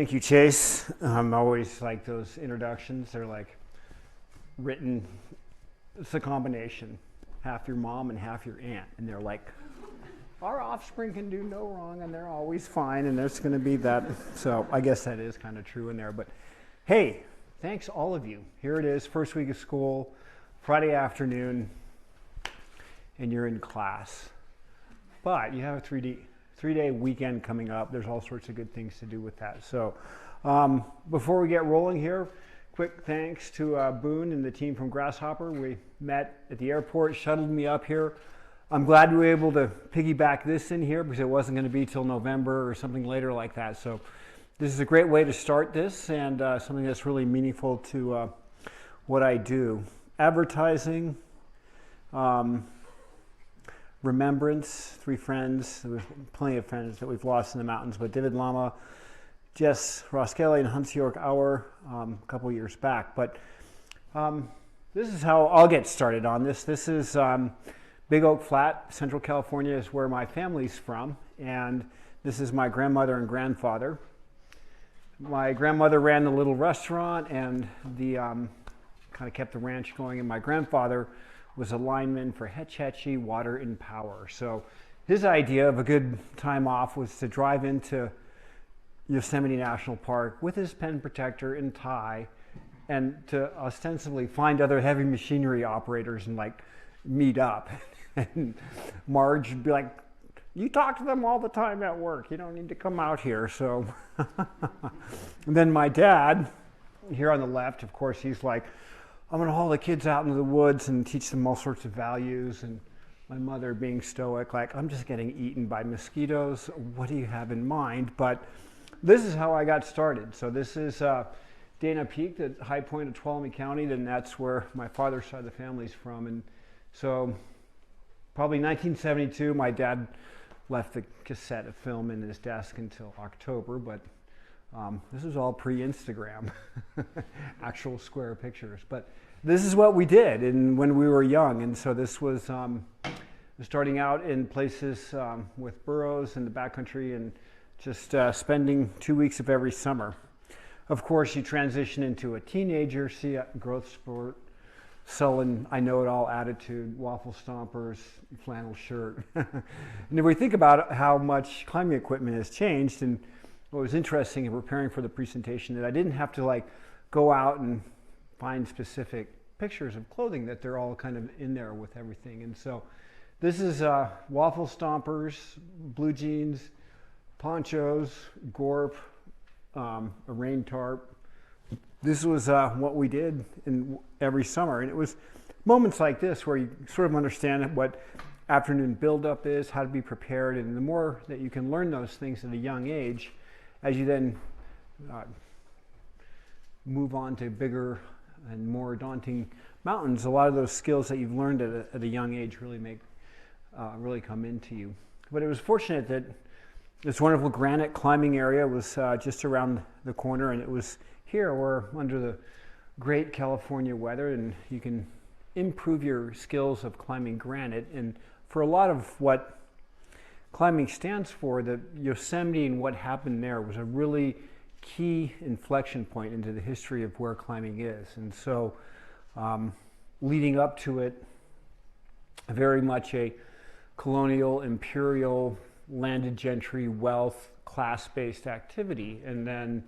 Thank you, Chase. I always like those introductions. They're like written, it's a combination, half your mom and half your aunt. And they're like, our offspring can do no wrong and they're always fine and there's going to be that. So I guess that is kind of true in there. But hey, thanks all of you. Here it is, first week of school, Friday afternoon, and you're in class. But you have a three-day weekend coming up. There's all sorts of good things to do with that. So before we get rolling here, quick thanks to Boone and the team from Grasshopper. We met at the airport, shuttled me up here. I'm glad we were able to piggyback this in here because it wasn't going to be till November or something later like that. So this is a great way to start this and something that's really meaningful to what I do. Advertising, remembrance, 3 friends. There was plenty of friends that we've lost in the mountains, but David Lama, Jess Roskele, and Hans York Auer a couple years back. But this is how I'll get started on this. This is Big Oak Flat, Central California is where my family's from, and this is my grandmother and grandfather. My grandmother ran the little restaurant and the kind of kept the ranch going, and my grandfather was a lineman for Hetch Hetchy Water and Power. So his idea of a good time off was to drive into Yosemite National Park with his pen protector and tie and to ostensibly find other heavy machinery operators and like meet up. And Marge would be like, you talk to them all the time at work. You don't need to come out here. So and then my dad, here on the left, of course, he's like, I'm going to haul the kids out into the woods and teach them all sorts of values. And my mother being stoic, like, I'm just getting eaten by mosquitoes. What do you have in mind? But this is how I got started. So this is Dana Peak, the high point of Tuolumne County, and that's where my father's side of the family's from. And so probably 1972, my dad left the cassette of film in his desk until October, but this is all pre-Instagram, actual square pictures. But this is what we did when we were young. And so this was starting out in places with burros in the backcountry and just spending 2 weeks of every summer. Of course, you transition into a teenager, see a growth spurt, sullen, I know it all attitude, waffle stompers, flannel shirt. And if we think about how much climbing equipment has changed, and what was interesting in preparing for the presentation that I didn't have to like go out and find specific pictures of clothing, that they're all kind of in there with everything. And so this is waffle stompers, blue jeans, ponchos, gorp, a rain tarp. This was what we did in every summer. And it was moments like this where you sort of understand what afternoon buildup is, how to be prepared. And the more that you can learn those things at a young age, as you then move on to bigger and more daunting mountains, a lot of those skills that you've learned at a young age really come into you. But it was fortunate that this wonderful granite climbing area was just around the corner, and it was here we're under the great California weather, and you can improve your skills of climbing granite. And for a lot of what climbing stands for, the Yosemite and what happened there was a really key inflection point into the history of where climbing is. And so leading up to it, very much a colonial, imperial, landed gentry, wealth, class-based activity. And then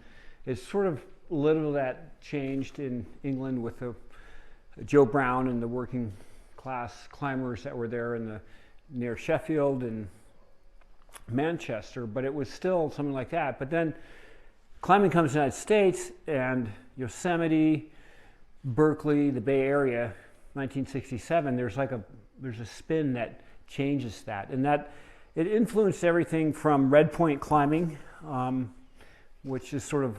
it's sort of a little of that changed in England with Joe Brown and the working class climbers that were there near Sheffield and Manchester, but it was still something like that. But then climbing comes to the United States, and Yosemite, Berkeley, the Bay Area, 1967, there's a spin that changes that. And that it influenced everything from red point climbing, which is sort of,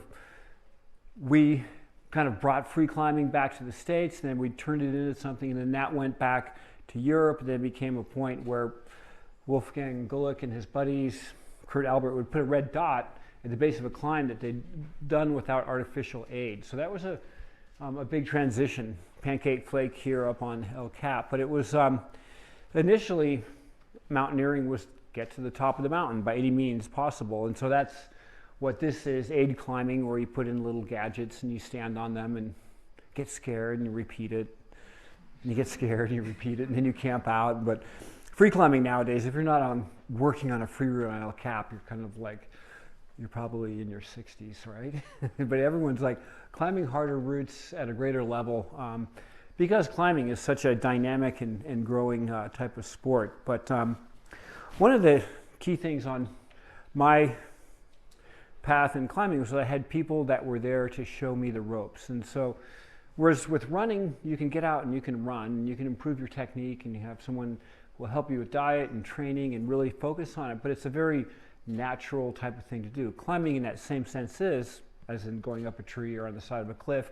we kind of brought free climbing back to the States, and then we turned it into something, and then that went back to Europe, and then became a point where Wolfgang Gulick and his buddies, Kurt Albert, would put a red dot at the base of a climb that they'd done without artificial aid. So that was a big transition. Pancake Flake here up on El Cap. But it was initially, mountaineering was get to the top of the mountain by any means possible. And so that's what this is, aid climbing, where you put in little gadgets and you stand on them and get scared and you repeat it. And you get scared and you repeat it and then you camp out. But free climbing nowadays, if you're not working on a free route on El Cap, you're kind of like, you're probably in your 60s, right? But everyone's like climbing harder routes at a greater level because climbing is such a dynamic and growing type of sport. But one of the key things on my path in climbing was that I had people that were there to show me the ropes. And so, whereas with running, you can get out and you can run, and you can improve your technique, and you have someone who will help you with diet and training and really focus on it, but it's a very natural type of thing to do. Climbing in that same sense is, as in going up a tree or on the side of a cliff,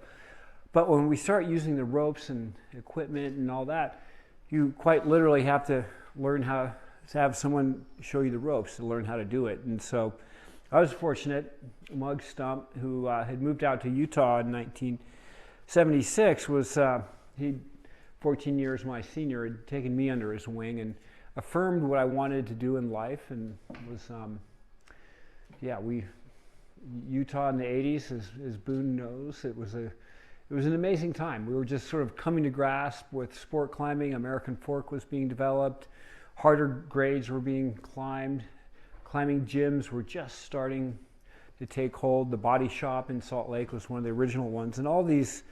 but when we start using the ropes and equipment and all that, you quite literally have to learn how to have someone show you the ropes to learn how to do it. And so I was fortunate. Mug Stump, who had moved out to Utah in 1976, was he 14 years my senior, had taken me under his wing and affirmed what I wanted to do in life, and was Utah in the 80s, as Boone knows, it was an amazing time. We were just sort of coming to grasp with sport climbing. American Fork was being developed, harder grades were being climbed, climbing gyms were just starting to take hold. The Body Shop in Salt Lake was one of the original ones, and all these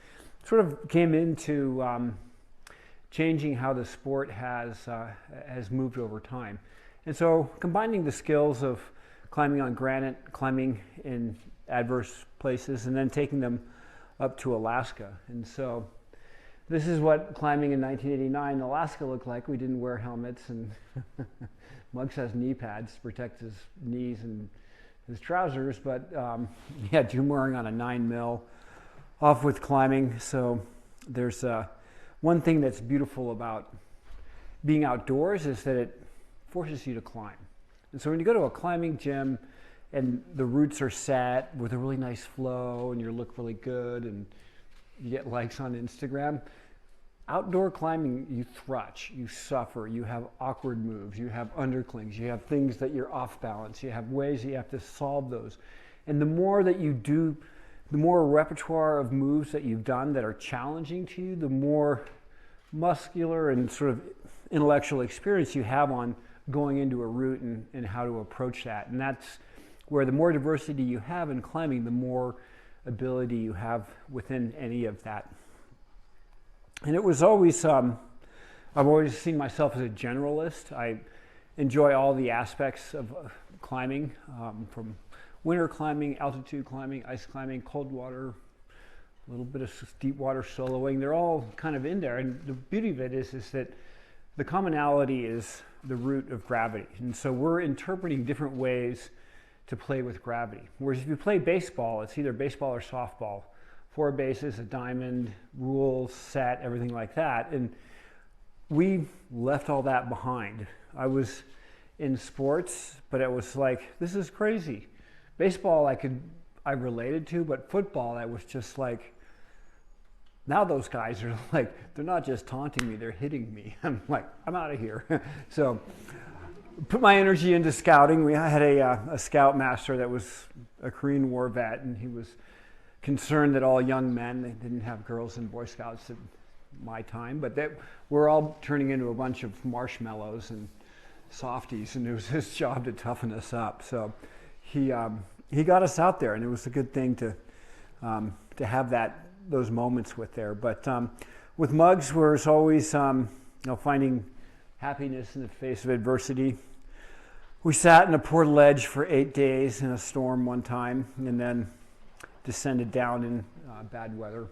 sort of came into changing how the sport has moved over time. And so combining the skills of climbing on granite, climbing in adverse places, and then taking them up to Alaska. And so this is what climbing in 1989 in Alaska looked like. We didn't wear helmets, and Muggs has knee pads to protect his knees and his trousers, but he had Jim wearing on a 9mm off with climbing. So there's one thing that's beautiful about being outdoors is that it forces you to climb. And so when you go to a climbing gym and the routes are set with a really nice flow and you look really good and you get likes on Instagram, outdoor climbing, you thrutch, you suffer, you have awkward moves, you have underclings, you have things that you're off balance, you have ways that you have to solve those. And the more that you do, the more repertoire of moves that you've done that are challenging to you, the more muscular and sort of intellectual experience you have on going into a route and how to approach that. And that's where the more diversity you have in climbing, the more ability you have within any of that. And it was always, I've always seen myself as a generalist. I enjoy all the aspects of climbing, from winter climbing, altitude climbing, ice climbing, cold water, a little bit of deep water soloing. They're all kind of in there. And the beauty of it is that the commonality is the root of gravity. And so we're interpreting different ways to play with gravity. Whereas if you play baseball, it's either baseball or softball. 4 bases, a diamond, rules, set, everything like that. And we left all that behind. I was in sports, but it was like, this is crazy. Baseball I related to, but football, I was just like, now those guys are like, they're not just taunting me, they're hitting me. I'm like, I'm out of here. So put my energy into scouting. I had a scout master that was a Korean War vet, and he was concerned that all young men, they didn't have girls in Boy Scouts at my time, but we're all turning into a bunch of marshmallows and softies, and it was his job to toughen us up. So he got us out there, and it was a good thing to have those moments with there. But with Muggs, we're always finding happiness in the face of adversity. We sat in a poor ledge for 8 days in a storm one time, and then descended down in bad weather.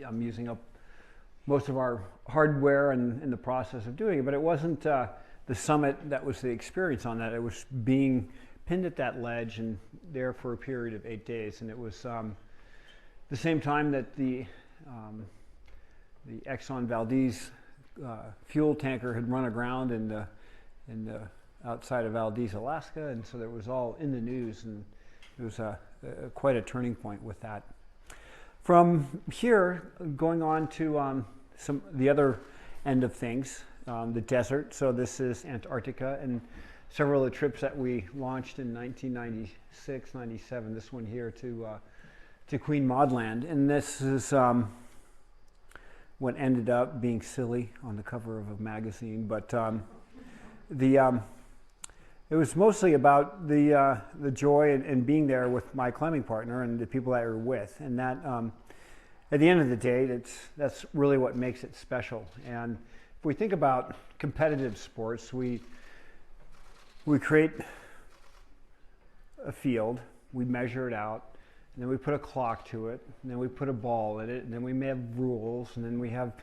I'm using up most of our hardware in the process of doing it, but it wasn't the summit that was the experience on that. It was being pinned at that ledge and there for a period of 8 days, and it was the same time that the Exxon Valdez fuel tanker had run aground in the outside of Valdez, Alaska, and so it was all in the news, and it was quite a turning point with that. From here, going on to the other end of things, the desert. So this is Antarctica, and several of the trips that we launched in 1996, 97, this one here to Queen Maud Land. And this is what ended up being silly on the cover of a magazine. But it was mostly about the joy in being there with my climbing partner and the people that we were with. And that, at the end of the day, that's really what makes it special. And if we think about competitive sports, we create a field, we measure it out, and then we put a clock to it, and then we put a ball in it, and then we may have rules, and then we have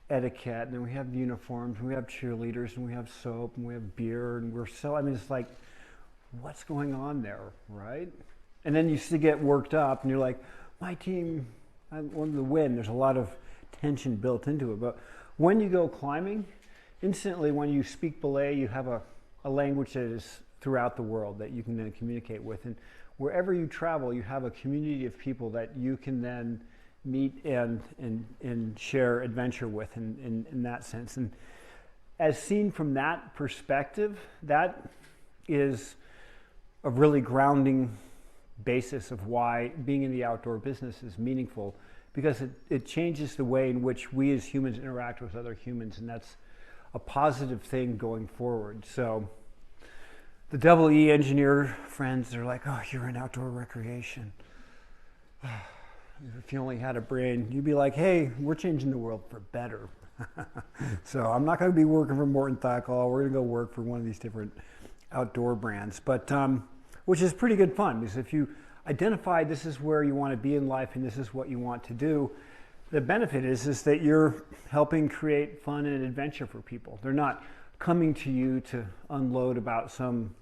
etiquette, and then we have uniforms, and we have cheerleaders, and we have soap, and we have beer, and it's like, what's going on there, right? And then you still get worked up, and you're like, my team, I wanted to win. There's a lot of tension built into it. But when you go climbing, instantly when you speak belay, you have a language that is throughout the world that you can then communicate with. And wherever you travel, you have a community of people that you can then meet and share adventure with in that sense. And as seen from that perspective, that is a really grounding basis of why being in the outdoor business is meaningful, because it changes the way in which we as humans interact with other humans, and that's a positive thing going forward. So the double E engineer friends, they're like, oh, you're in outdoor recreation. If you only had a brain, you'd be like, hey, we're changing the world for better. So I'm not going to be working for Morton Thiokol. We're going to go work for one of these different outdoor brands, but which is pretty good fun, because if you identify this is where you want to be in life and this is what you want to do, the benefit is that you're helping create fun and adventure for people. They're not coming to you to unload about some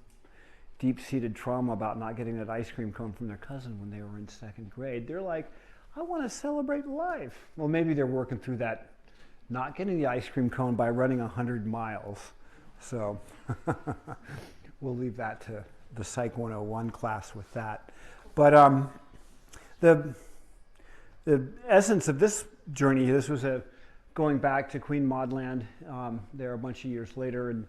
deep-seated trauma about not getting that ice cream cone from their cousin when they were in second grade. They're like, I want to celebrate life. Well, maybe they're working through that not getting the ice cream cone by running 100 miles. So we'll leave that to the Psych 101 class with that. But the essence of this journey, this was going back to Queen Maud Land there a bunch of years later, and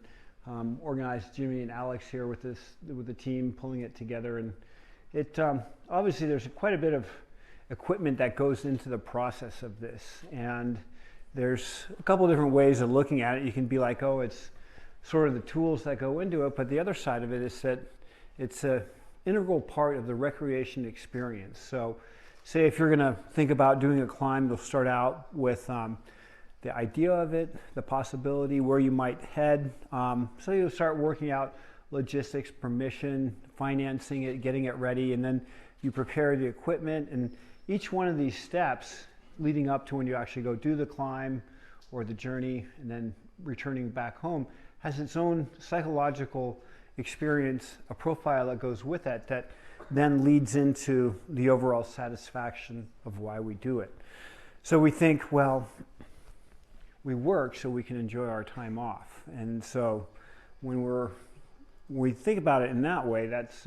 organized Jimmy and Alex here with the team pulling it together. And it obviously there's quite a bit of equipment that goes into the process of this, and there's a couple different ways of looking at it. You can be like, oh, it's sort of the tools that go into it, but the other side of it is that it's an integral part of the recreation experience. So say if you're going to think about doing a climb, you'll start out with the idea of it, the possibility, where you might head. So you'll start working out logistics, permission, financing it, getting it ready, and then you prepare the equipment. And each one of these steps leading up to when you actually go do the climb or the journey and then returning back home has its own psychological experience, a profile that goes with it that then leads into the overall satisfaction of why we do it. So we think, well, we work so we can enjoy our time off. And so when we think about it in that way, that's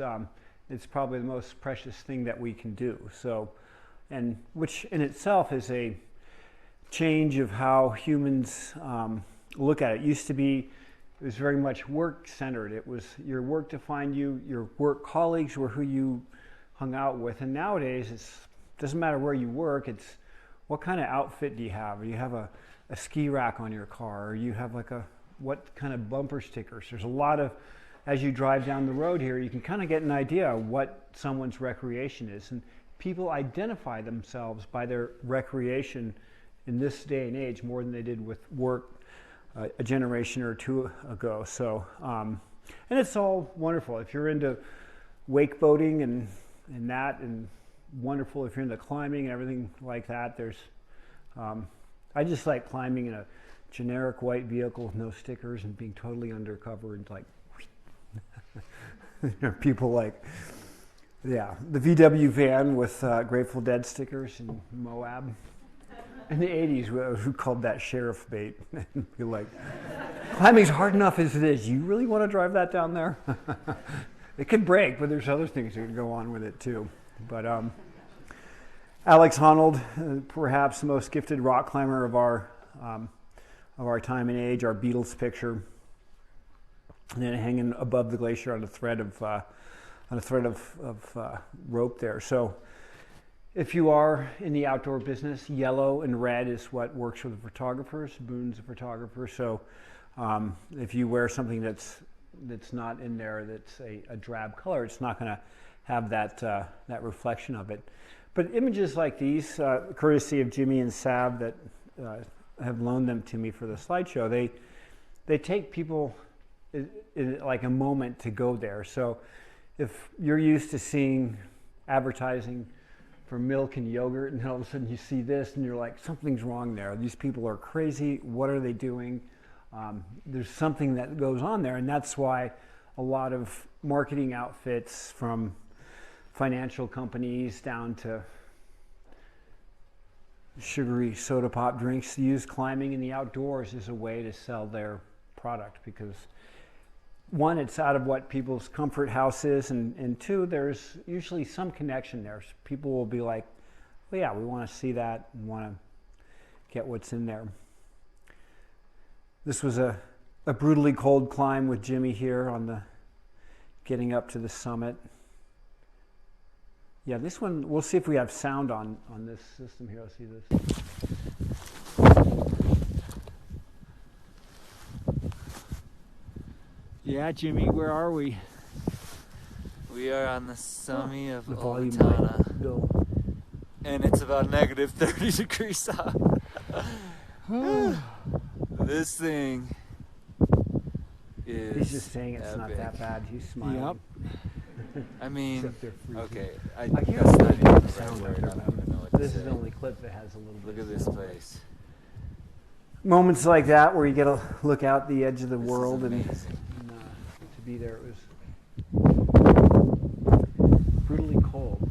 it's probably the most precious thing that we can do. So, and which in itself is a change of how humans look at it. It used to be, it was very much work-centered. It was your work defined you, your work colleagues were who you hung out with. And nowadays, it doesn't matter where you work, it's what kind of outfit do you have? Do you have a ski rack on your car? Or you have like what kind of bumper stickers? There's a lot of, as you drive down the road here, you can kind of get an idea of what someone's recreation is. And people identify themselves by their recreation in this day and age more than they did with work a generation or two ago. So, and it's all wonderful. If you're into wake boating and that, and wonderful if you're into climbing and everything like that. There's, I just like climbing in a generic white vehicle with no stickers and being totally undercover and like, you know, people like, yeah, the VW van with Grateful Dead stickers in Moab. In the 80s, we called that sheriff bait. You're like, climbing's hard enough as it is. You really want to drive that down there? It could break, but there's other things that could go on with it too. But Alex Honnold, perhaps the most gifted rock climber of our time and age, our Beatles picture. and then hanging above the glacier on a thread of rope there. So if you are in the outdoor business, yellow and red is what works for the photographers. Boone's a photographer, so if you wear something that's not in there, that's a drab color, it's not going to have that reflection of it. But images like these, courtesy of Jimmy and Sav that have loaned them to me for the slideshow, they take people in like a moment to go there. So if you're used to seeing advertising for milk and yogurt, and all of a sudden you see this and you're like, something's wrong there. These people are crazy. What are they doing? There's something that goes on there, and that's why a lot of marketing outfits, from financial companies down to sugary soda pop drinks, use climbing in the outdoors as a way to sell their product, because one, it's out of what people's comfort house is, and two, there's usually some connection there. So people will be like, well, yeah, we want to see that and want to get what's in there. This was a brutally cold climb with Jimmy here on the getting up to the summit. Yeah, this one, we'll see if we have sound on this system here. Let's see this. Yeah, Jimmy, where are we? We are on the summit of volume Owatonna, and it's about negative 30 degrees out. This thing is He's just saying it's epic. not that bad. He's smiling. Yep. I mean, okay. I can't that's not really even the the sound right right word. I don't even know what to This is say. the only clip that has a little Look bit at of this sound. place. Moments like that where you get to look out the edge of the This is world and amazing. to be there. It was brutally cold.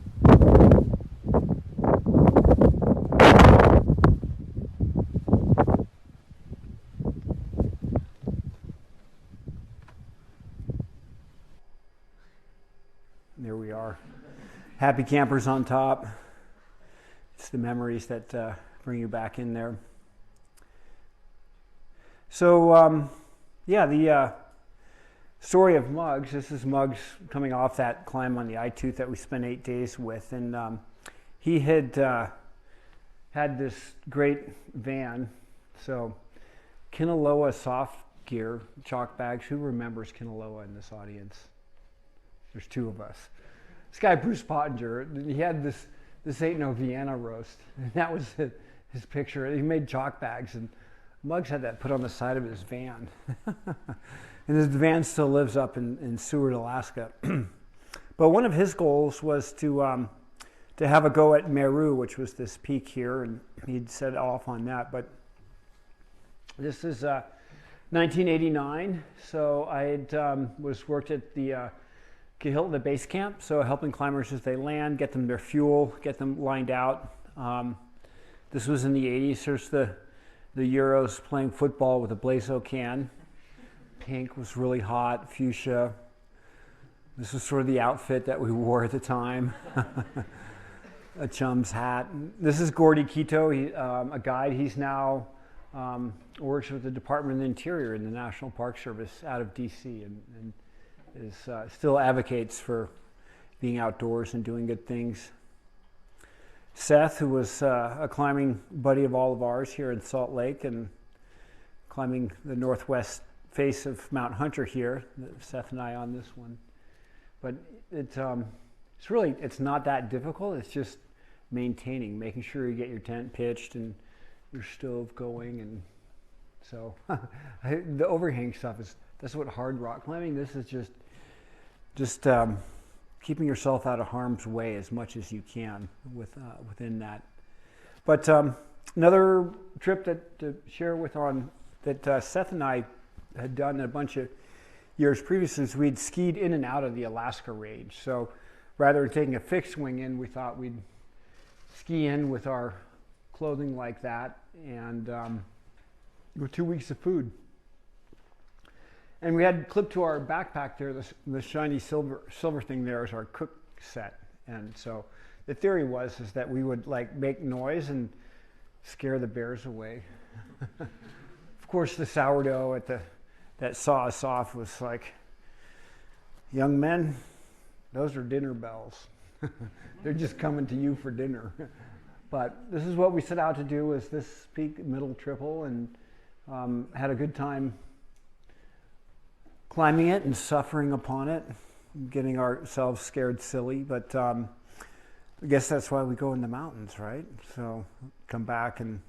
There we are. Happy campers on top. It's the memories that bring you back in there. So, the story of Muggs. This is Muggs coming off that climb on the eye-tooth that we spent 8 days with. And he had had this great van. So, Kinaloa soft gear, chalk bags. Who remembers Kinaloa in this audience? There's two of us. This guy, Bruce Pottinger, he had this ain't no Vienna roast. And that was his picture. He made chalk bags, and Muggs had that put on the side of his van. And his van still lives up in Seward, Alaska. But one of his goals was to have a go at Meru, which was this peak here, and he'd set off on that. But this is 1989, so I had worked at the Kahiltna base camp, so helping climbers as they land, get them their fuel, get them lined out. This was in the 80s. There's the Euros playing football with a Blazo can. Pink was really hot, fuchsia. This was sort of the outfit that we wore at the time. A chum's hat. This is Gordy Quito, a guide. He's now works with the Department of the Interior in the National Park Service out of DC, and is still advocates for being outdoors and doing good things. Seth, who was a climbing buddy of all of ours here in Salt Lake and climbing the northwest face of Mount Hunter here. Seth and I on this one. But it's not that difficult. It's just maintaining, making sure you get your tent pitched and your stove going. And so the overhang stuff that's what hard rock climbing. This is just keeping yourself out of harm's way as much as you can within that. But another trip to share with that Seth and I had done a bunch of years previously is we'd skied in and out of the Alaska range. So rather than taking a fixed wing in, we thought we'd ski in with our clothing like that and with 2 weeks of food. And we had clipped to our backpack there, the shiny silver thing there is our cook set. And so the theory is that we would like make noise and scare the bears away. Of course, the sourdough at that saw us off was like, young men, those are dinner bells. They're just coming to you for dinner. But this is what we set out to do, was this peak middle triple, and had a good time climbing it and suffering upon it, getting ourselves scared silly. But I guess that's why we go in the mountains, right? So come back and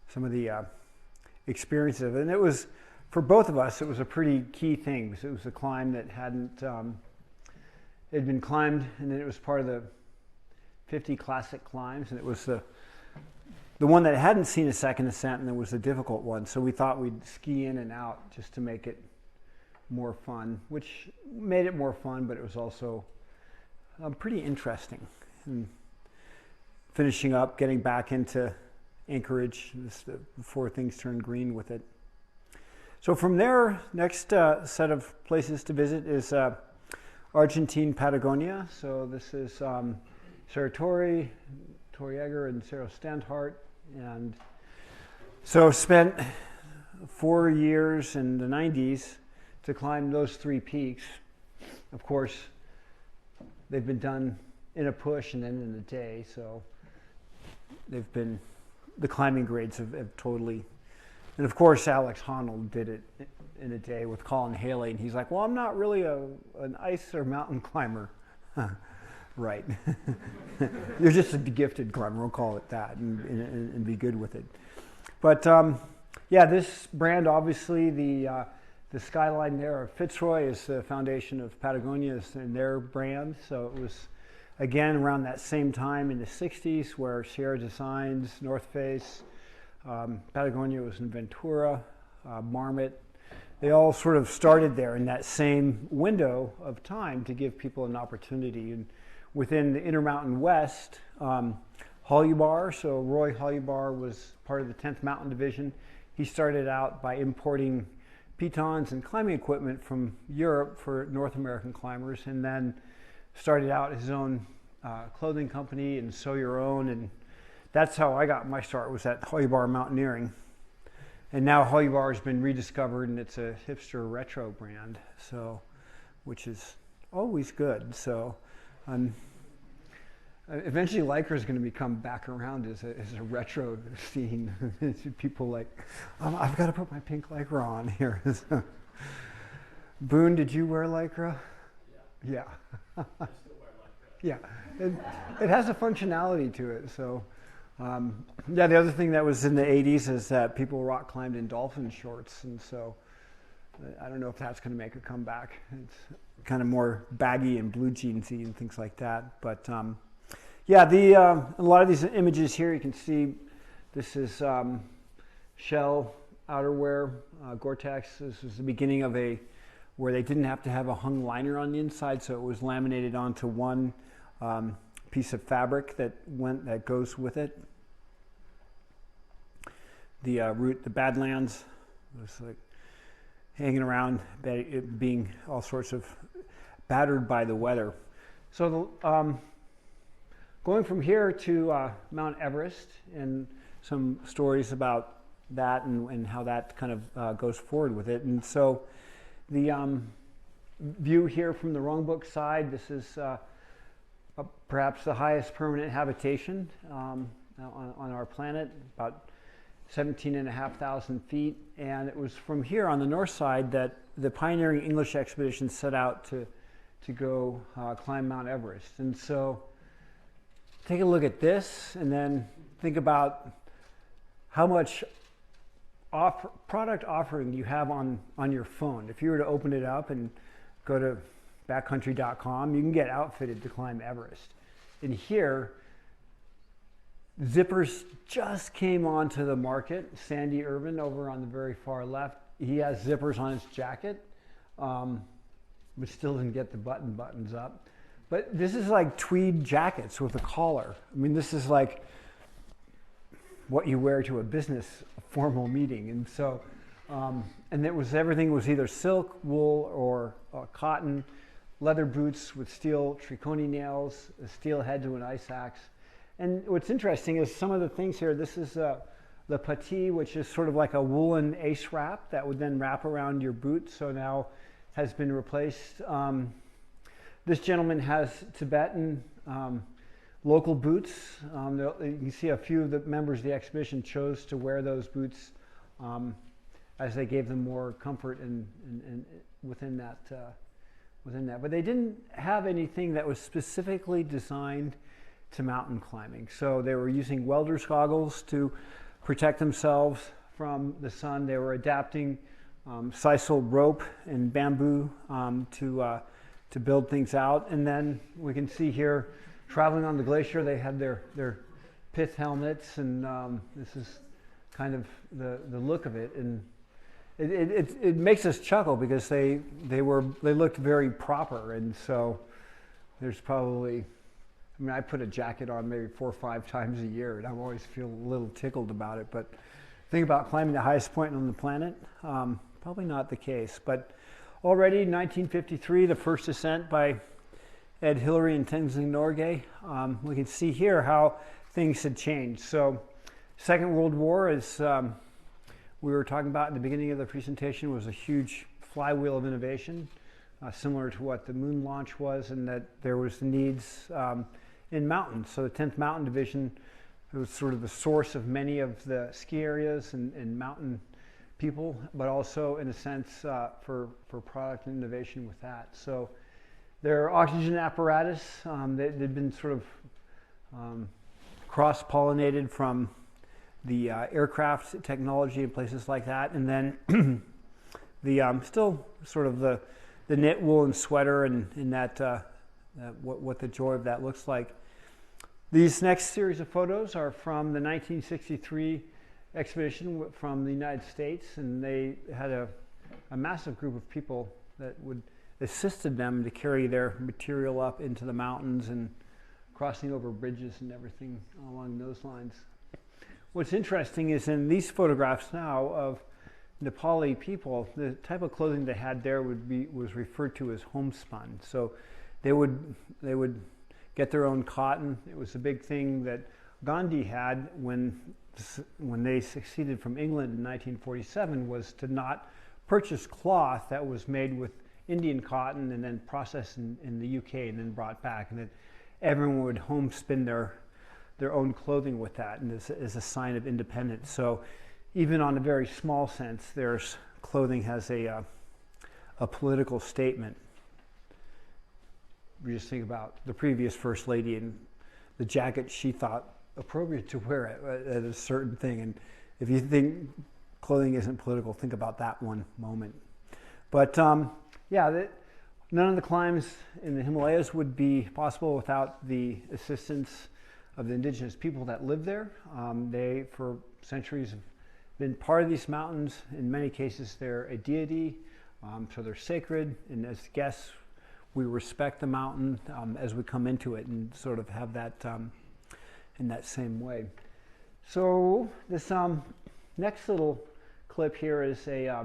some of the experiences of it. And it was, for both of us, it was a pretty key thing, because it was a climb that hadn't, it had been climbed, and then it was part of the 50 classic climbs, and it was the one that hadn't seen a second ascent, and it was a difficult one. So we thought we'd ski in and out just to make it more fun, which made it more fun, but it was also pretty interesting. And finishing up, getting back into Anchorage before things turned green with it. So from there, next set of places to visit is Argentine Patagonia. So this is Sarah Torre, Torriegger, and Sarah Standhart. And so spent 4 years in the 90s to climb those 3 peaks. Of course, they've been done in a push and then in a day. So they've been, the climbing grades have totally, and of course Alex Honnold did it in a day with Colin Haley, and he's like, well, I'm not really an ice or mountain climber. Right. You're just a gifted climber, we'll call it that, and be good with it. But yeah, this brand, obviously, the skyline there of Fitzroy is the foundation of Patagonia, is in their brand. So it was, again, around that same time in the 60s where Sierra Designs, North Face, Patagonia was in Ventura, Marmot. They all sort of started there in that same window of time to give people an opportunity. And within the Intermountain West, Holubar, so Roy Holubar was part of the 10th Mountain Division. He started out by importing pitons and climbing equipment from Europe for North American climbers, and then started out his own clothing company and Sew Your Own, and that's how I got my start, was at Holubar Mountaineering. And now Holubar has been rediscovered, and it's a hipster retro brand, so, which is always good. So eventually Lycra is going to become back around as a retro scene. People like, I've got to put my pink Lycra on here. Boone, did you wear Lycra? Yeah. I still wear Lycra. Yeah, it has a functionality to it. So yeah, the other thing that was in the 80s is that people rock climbed in dolphin shorts, and so I don't know if that's going to make a comeback. It's kind of more baggy and blue jeansy and things like that. But yeah, a lot of these images here, you can see this is shell outerwear, Gore-Tex. This was the beginning of where they didn't have to have a hung liner on the inside, so it was laminated onto one piece of fabric that goes with it. The route, the Badlands, was like hanging around, it being all sorts of battered by the weather. So going from here to Mount Everest, and some stories about that and how that kind of goes forward with it. And so the view here from the Rongbuk side, this is perhaps the highest permanent habitation on our planet, about 17,500 feet. And it was from here on the north side that the pioneering English expedition set out to go climb Mount Everest. And so take a look at this, and then think about how much product offering you have on your phone. If you were to open it up and go to backcountry.com, you can get outfitted to climb Everest. And here, zippers just came onto the market. Sandy Irvin over on the very far left, he has zippers on his jacket, but still didn't get the buttons up. But this is like tweed jackets with a collar. I mean, this is like what you wear to a business formal meeting. And so, and everything was either silk, wool, or cotton, leather boots with steel tricone nails, a steel head to an ice axe. And what's interesting is some of the things here, this is a Le Petit, which is sort of like a woolen ace wrap that would then wrap around your boot, so now has been replaced. This gentleman has Tibetan local boots. You can see a few of the members of the expedition chose to wear those boots as they gave them more comfort and within that. But they didn't have anything that was specifically designed to mountain climbing. So they were using welder's goggles to protect themselves from the sun. They were adapting sisal rope and bamboo to build things out. And then we can see here, traveling on the glacier, they had their pith helmets, and this is kind of the look of it. And it makes us chuckle because they looked very proper, and so there's probably, I mean, I put a jacket on maybe 4 or 5 times a year, and I always feel a little tickled about it. But think about climbing the highest point on the planet, probably not the case. But already in 1953, the first ascent by Ed Hillary and Tenzing Norgay, we can see here how things had changed. So Second World War, as we were talking about in the beginning of the presentation, was a huge flywheel of innovation, similar to what the moon launch was, and that there was needs in mountains. So the 10th Mountain Division was sort of the source of many of the ski areas and mountain people, but also in a sense for product innovation with that. So their oxygen apparatus, they'd been sort of cross-pollinated from the aircraft technology in places like that, and then the still sort of the knit woolen sweater and that what the joy of that looks like. These next series of photos are from the 1963 expedition from the United States, and they had a massive group of people that assisted them to carry their material up into the mountains and crossing over bridges and everything along those lines. What's interesting is in these photographs now of Nepali people, the type of clothing they had there was referred to as homespun. So they would get their own cotton. It was a big thing that Gandhi had when they succeeded from England in 1947, was to not purchase cloth that was made with Indian cotton and then processed in the UK and then brought back, and that everyone would homespin their own clothing with that, and as a sign of independence. So even on a very small sense, there's clothing has a political statement. We just think about the previous First Lady and the jacket she thought appropriate to wear at a certain thing. And if you think clothing isn't political, think about that one moment. But none of the climbs in the Himalayas would be possible without the assistance of the indigenous people that live there. They, for centuries, have been part of these mountains. In many cases, they're a deity, so they're sacred. And as guests, we respect the mountain as we come into it and sort of have that in that same way. So this next little clip here is a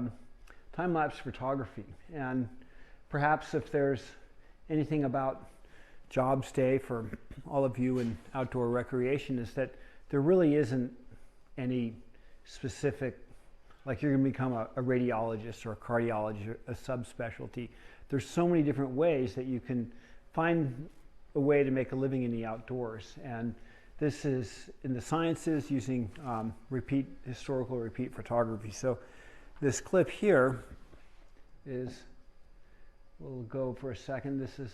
time-lapse photography. And perhaps if there's anything about Jobs Day for all of you in outdoor recreation, is that there really isn't any specific, like you're going to become a radiologist or a cardiologist, a subspecialty. There's so many different ways that you can find a way to make a living in the outdoors. And this is in the sciences using historical repeat photography. So this clip here is, we'll go for a second. This is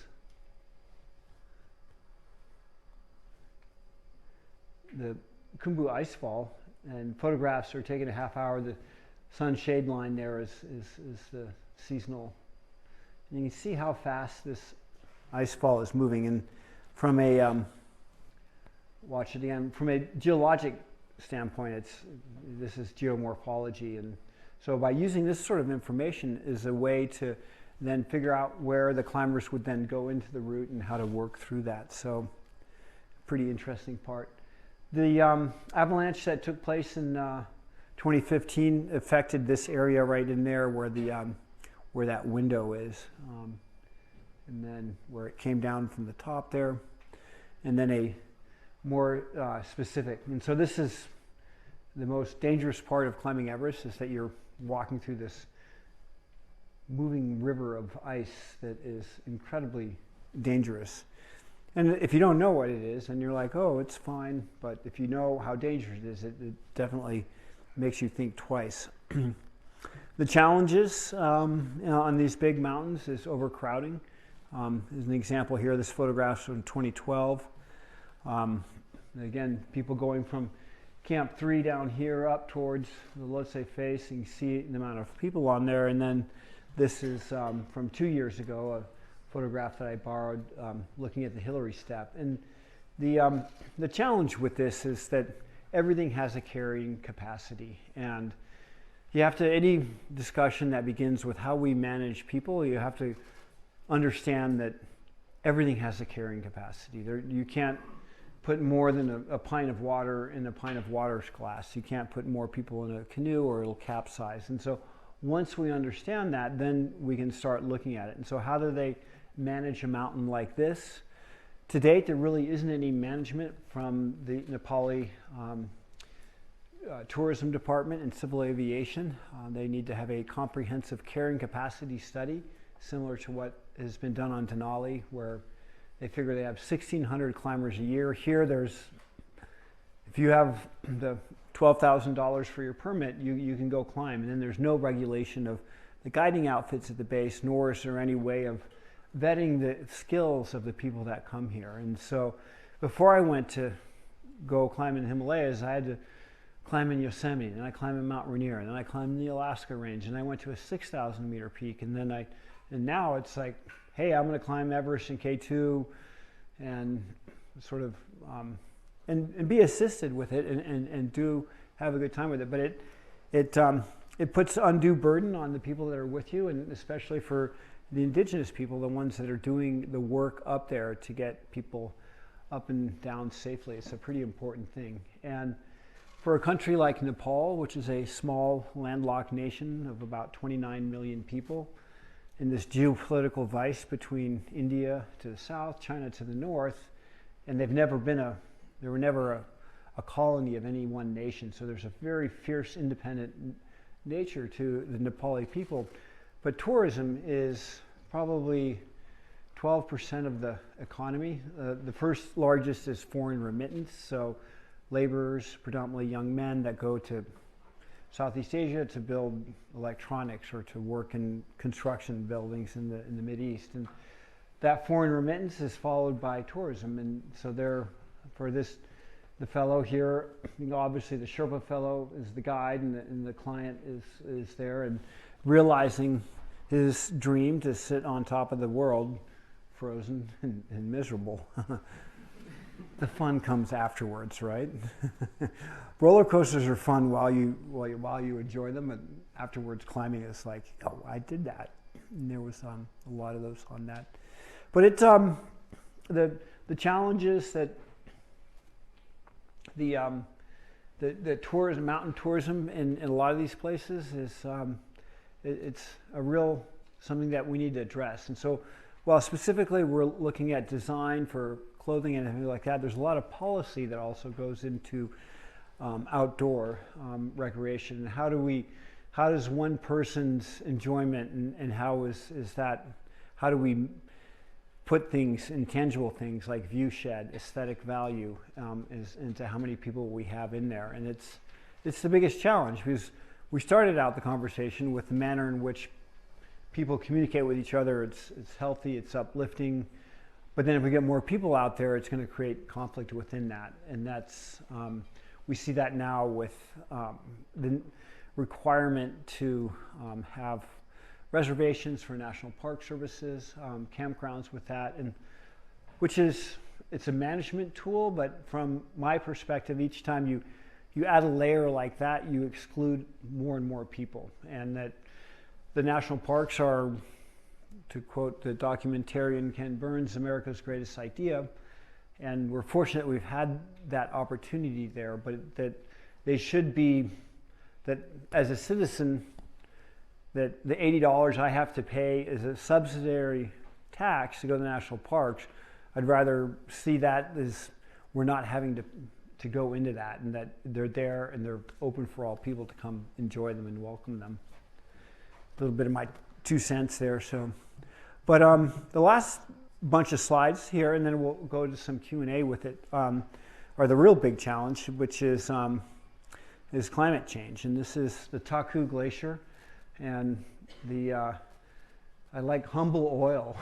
the Khumbu Icefall, and photographs are taken a half hour. The sunshade line there is the seasonal. And you can see how fast this icefall is moving. And from a watch it again. From a geologic standpoint, this is geomorphology, and so by using this sort of information is a way to then figure out where the climbers would then go into the route and how to work through that. So, pretty interesting part. The avalanche that took place in 2015 affected this area right in there where that window is, and then where it came down from the top there, and then a more specific. And so this is the most dangerous part of climbing Everest is that you're walking through this moving river of ice that is incredibly dangerous. And if you don't know what it is, and you're like, oh, it's fine, but if you know how dangerous it is, it definitely makes you think twice. The challenges on these big mountains is overcrowding. There's an example here. This photograph's from 2012. Again, people going from Camp 3 down here up towards the Lhotse face, and you see the amount of people on there. And then this is from 2 years ago, a photograph that I borrowed looking at the Hillary Step. And the challenge with this is that everything has a carrying capacity. And you have to, any discussion that begins with how we manage people, you have to understand that everything has a carrying capacity. You can't put more than a pint of water in a pint of water's glass. You can't put more people in a canoe or it'll capsize. And so once we understand that, then we can start looking at it. And so how do they manage a mountain like this? To date, there really isn't any management from the Nepali tourism department and civil aviation. They need to have a comprehensive carrying capacity study, similar to what has been done on Denali, where they figure they have 1,600 climbers a year. Here, if you have the $12,000 for your permit, you can go climb. And then there's no regulation of the guiding outfits at the base, nor is there any way of vetting the skills of the people that come here. And so before I went to go climb in the Himalayas, I had to climb in Yosemite, and I climbed in Mount Rainier, and then I climbed the Alaska Range, and I went to a 6,000 meter peak, and now it's like, hey, I'm going to climb Everest and K2, and sort of and be assisted with it, and do have a good time with it. But it puts undue burden on the people that are with you, and especially for the indigenous people, the ones that are doing the work up there to get people up and down safely. It's a pretty important thing. And for a country like Nepal, which is a small landlocked nation of about 29 million people, in this geopolitical vice between India to the south, China to the north, and they were never a colony of any one nation. So there's a very fierce, independent nature to the Nepali people. But tourism is probably 12% of the economy. The first largest is foreign remittance. So laborers, predominantly young men that go to Southeast Asia to build electronics or to work in construction buildings in the Mideast. And that foreign remittance is followed by tourism. And so the fellow here, obviously the Sherpa fellow is the guide, and the client is there, and realizing his dream to sit on top of the world, frozen and miserable. The fun comes afterwards, right? Roller coasters are fun while you enjoy them, and afterwards climbing is like, oh, I did that. And there was a lot of those on that. But it's the challenges that the tourism, mountain tourism in a lot of these places is it's a real something that we need to address. And so, while specifically we're looking at design for clothing and everything like that, there's a lot of policy that also goes into outdoor recreation. And how does one person's enjoyment and how do we put things, intangible things like view shed, aesthetic value into how many people we have in there. And it's the biggest challenge, because we started out the conversation with the manner in which people communicate with each other. It's healthy, it's uplifting. But then if we get more people out there, it's going to create conflict within that. And that's, we see that now with the requirement to have reservations for national park services, campgrounds with that, and it's a management tool, but from my perspective, each time you add a layer like that, you exclude more and more people. And that the national parks are, to quote the documentarian Ken Burns, America's greatest idea. And we're fortunate we've had that opportunity there, but that they should be, that as a citizen, that the $80 I have to pay is a subsidiary tax to go to the national parks. I'd rather see that as we're not having to to go into that, and that they're there and they're open for all people to come enjoy them and welcome them. A little bit of my 2 cents there. So, but the last bunch of slides here, and then we'll go to some Q&A with it, are the real big challenge, which is climate change. And this is the Taku Glacier, and I like humble oil.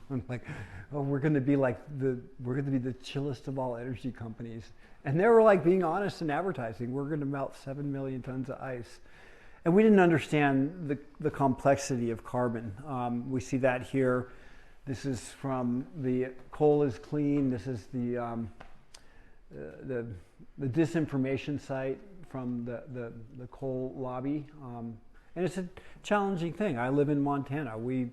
I'm like, oh, we're going to be the chillest of all energy companies. And they were like being honest in advertising. We're going to melt 7 million tons of ice. And we didn't understand the complexity of carbon. We see that here. This is from the coal is clean. This is the disinformation site from the coal lobby. And it's a challenging thing. I live in Montana. We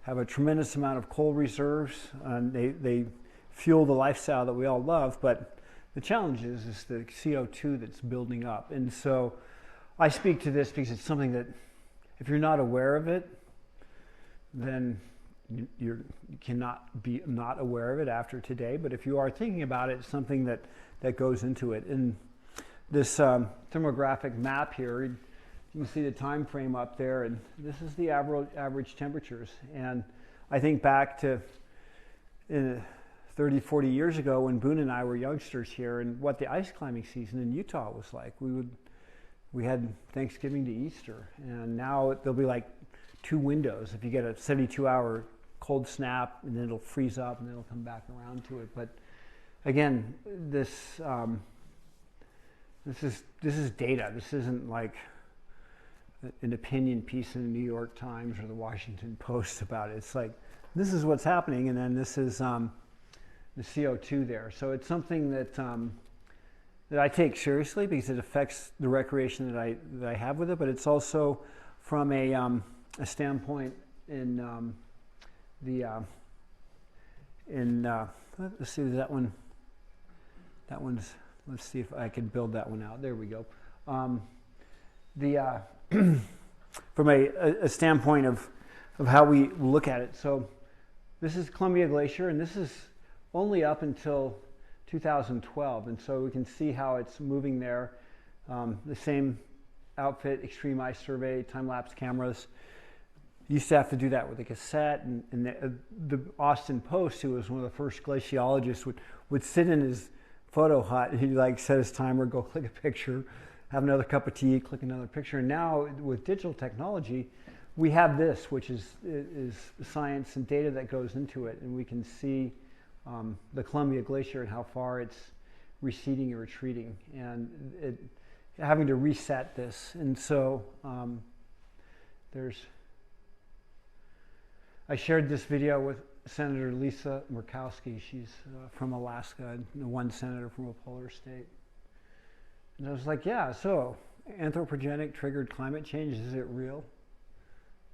have a tremendous amount of coal reserves, and they fuel the lifestyle that we all love, but the challenge is the CO2 that's building up. And so I speak to this because it's something that if you're not aware of it, then you cannot be not aware of it after today. But if you are thinking about it, it's something that goes into it. And this thermographic map here, you can see the time frame up there, and this is the average temperatures. And I think back to 30, 40 years ago when Boone and I were youngsters here, and what the ice climbing season in Utah was like. We had Thanksgiving to Easter, and now there'll be like 2 windows. If you get a 72-hour cold snap, and then it'll freeze up, and then it'll come back around to it. But again, this is data. This isn't like an opinion piece in the New York Times or the Washington Post about it. It's like, this is what's happening, and then this is the CO2 there. So it's something that I take seriously because it affects the recreation that I have with it, but it's also from a standpoint in let's see, that one's, let's see if I can build that one out. There we go. From a standpoint of how we look at it. So this is Columbia Glacier, and this is only up until 2012, and so we can see how it's moving there. The same outfit, Extreme Ice Survey, time-lapse cameras. Used to have to do that with a cassette, and the Austin Post, who was one of the first glaciologists, would sit in his photo hut, and he'd like set his timer, go click a picture, have another cup of tea, click another picture. And now with digital technology, we have this, which is science and data that goes into it, and we can see the Columbia Glacier and how far it's receding or retreating, and having to reset this. And so I shared this video with Senator Lisa Murkowski. She's from Alaska, the one senator from a polar state. And I was like, yeah, so anthropogenic triggered climate change, is it real?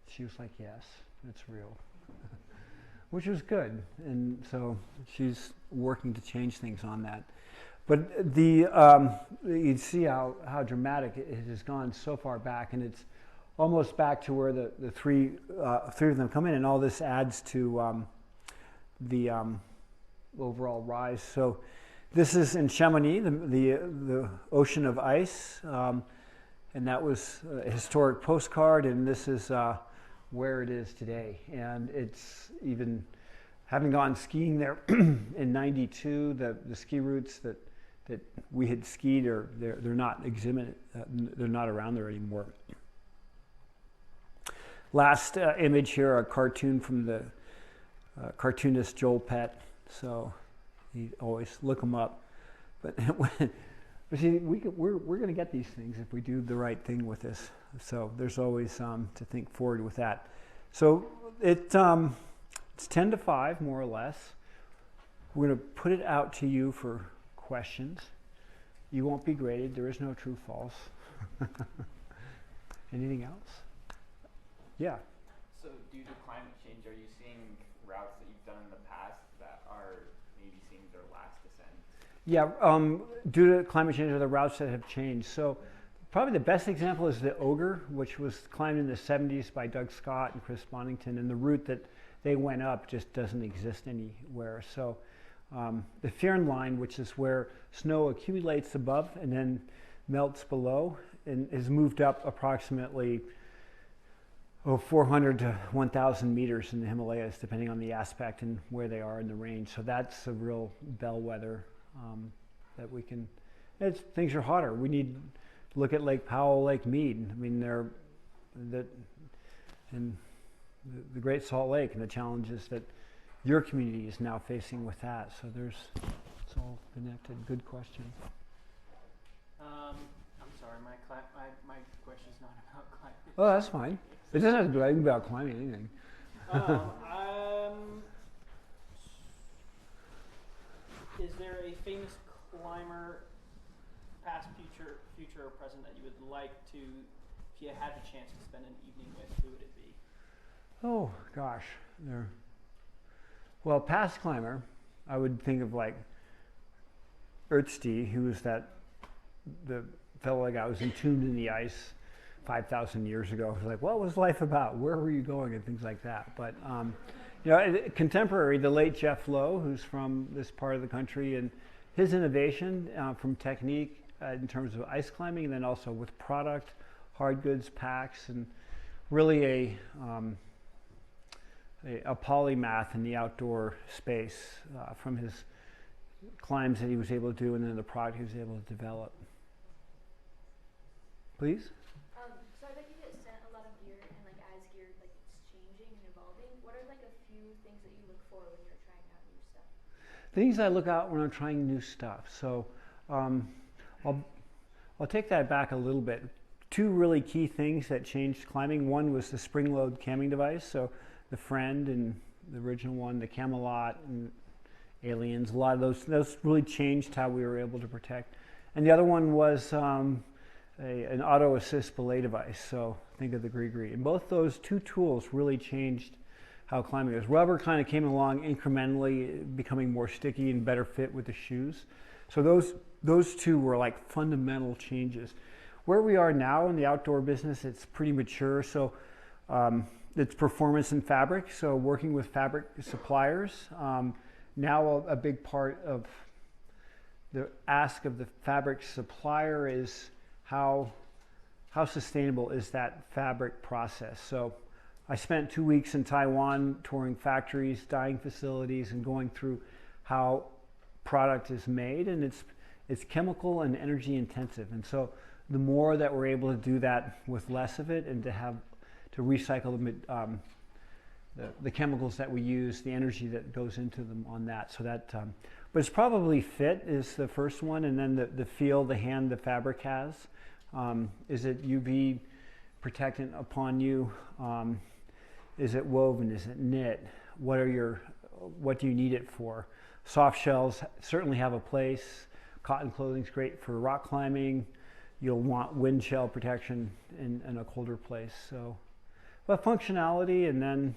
She was like, yes, it's real. Which was good. And so she's working to change things on that. But you see how dramatic it has gone so far back, and it's almost back to where the three of them come in, and all this adds to the overall rise. So this is in Chamonix, the ocean of ice, and that was a historic postcard, and this is where it is today. And it's even, having gone skiing there in '92, the ski routes that we had skied, they're not exhibited, they're not around there anymore. Last image here, a cartoon from the cartoonist Joel Pett. So you always look them up. But see, we're going to get these things if we do the right thing with this. So there's always to think forward with that. So it's 10 to 5, more or less. We're going to put it out to you for questions. You won't be graded. There is no true false. Anything else? Yeah. So due to climate change, are you seeing routes that you've done in the past that are maybe seeing their last descent? Yeah, due to climate change, are the routes that have changed. So probably the best example is the Ogre, which was climbed in the 70s by Doug Scott and Chris Bonington, and the route that they went up just doesn't exist anywhere. So the Firn line, which is where snow accumulates above and then melts below, and is moved up approximately 400 to 1,000 meters in the Himalayas, depending on the aspect and where they are in the range. So that's a real bellwether that we can. Things are hotter. We need to look at Lake Powell, Lake Mead. I mean, and the Great Salt Lake and the challenges that your community is now facing with that. So it's all connected. Good question. I'm sorry, my question's not about climate. Oh, that's fine. It doesn't have to be anything about climbing anything. Is there a famous climber, past, future, or present, that you would like to, if you had the chance to spend an evening with, who would it be? Oh gosh, well, past climber, I would think of like Ertzi, who was the fellow that was entombed in the ice 5,000 years ago. It was like, what was life about? Where were you going? And things like that. But contemporary, the late Jeff Lowe, who's from this part of the country, and his innovation from technique in terms of ice climbing, and then also with product, hard goods, packs, and really a polymath in the outdoor space from his climbs that he was able to do, and then the product he was able to develop. Please? So I bet you get sent a lot of gear, and like as gear like it's changing and evolving, what are like a few things that you look for when you're trying out new stuff? Things I look out when I'm trying new stuff. So I'll take that back a little bit. Two really key things that changed climbing. One was the spring load camming device. So the Friend and the original one, the Camelot and Aliens, a lot of those really changed how we were able to protect. And the other one was an auto assist belay device. So think of the Gree. And both those two tools really changed how climbing is. Rubber kind of came along incrementally, becoming more sticky and better fit with the shoes. So those two were like fundamental changes. Where we are now in the outdoor business, it's pretty mature. So it's performance in fabric. So working with fabric suppliers. Now a big part of the ask of the fabric supplier is how sustainable is that fabric process. So I spent 2 weeks in Taiwan touring factories, dyeing facilities, and going through how product is made, and it's chemical and energy intensive. And so the more that we're able to do that with less of it, and to recycle the chemicals that we use, the energy that goes into them on that. So that, but it's probably fit is the first one, and then the feel, the hand the fabric has. Is it UV protectant upon you? Is it woven? Is it knit? What do you need it for? Soft shells certainly have a place. Cotton clothing is great for rock climbing. You'll want wind shell protection in a colder place. So, but functionality, and then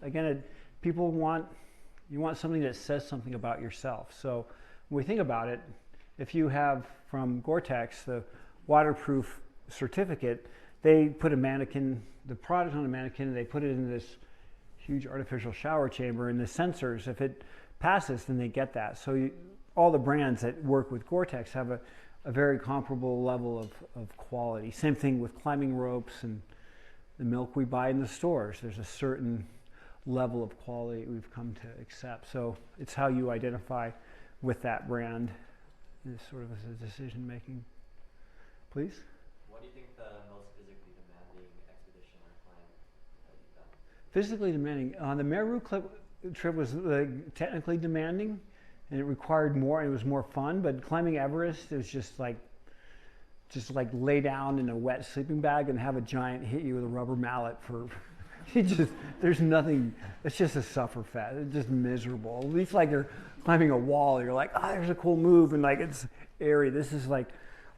again, you want something that says something about yourself. So when we think about it, if you have from Gore-Tex the waterproof certificate, they put the product on a mannequin, and they put it in this huge artificial shower chamber, and the sensors, if it passes, then they get that. So all the brands that work with Gore-Tex have a very comparable level of quality. Same thing with climbing ropes and the milk we buy in the stores. There's a certain level of quality we've come to accept. So it's how you identify with that brand is sort of as a decision making. Please? What do you think the most physically demanding expedition or climb that you've done? Physically demanding. The Meru trip was technically demanding, and it required more, and it was more fun. But climbing Everest, it was just like lay down in a wet sleeping bag and have a giant hit you with a rubber mallet for. There's nothing. It's just a suffer fest. It's just miserable. At least like you're climbing a wall. You're like, there's a cool move, and like it's airy. This is like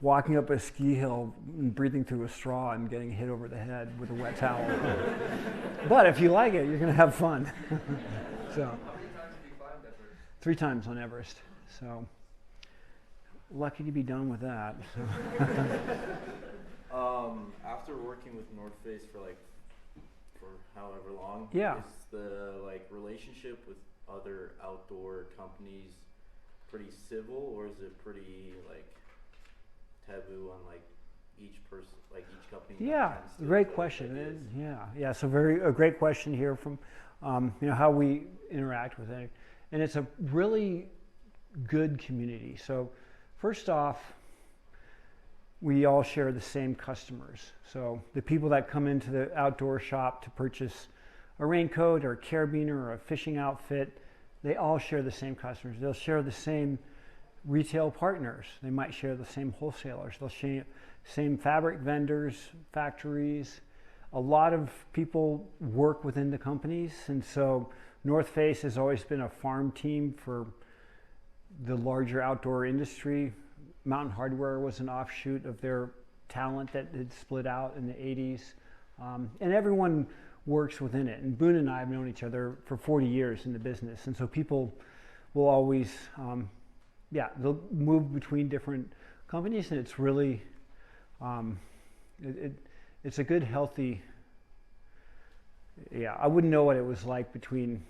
walking up a ski hill and breathing through a straw and getting hit over the head with a wet towel. But if you like it, you're gonna have fun. So. How many times have you climbed Everest? 3 times on Everest. So lucky to be done with that. After working with North Face for however long, Yeah. is the relationship with other outdoor companies pretty civil, or is it pretty like taboo on like each person, like each company? Yeah, great question. Yeah. So a great question here from how we interact with it, and it's a really good community. So first off, we all share the same customers. So the people that come into the outdoor shop to purchase a raincoat or a carabiner or a fishing outfit, they all share the same customers. They'll share the same retail partners. They might share the same wholesalers. They'll share same fabric vendors, factories. A lot of people work within the companies, and so North Face has always been a farm team for the larger outdoor industry. Mountain Hardwear was an offshoot of their talent that had split out in the 80s. And everyone works within it. And Boone and I have known each other for 40 years in the business. And so people will always, they'll move between different companies, and it's really, it's a good, healthy, I wouldn't know what it was like between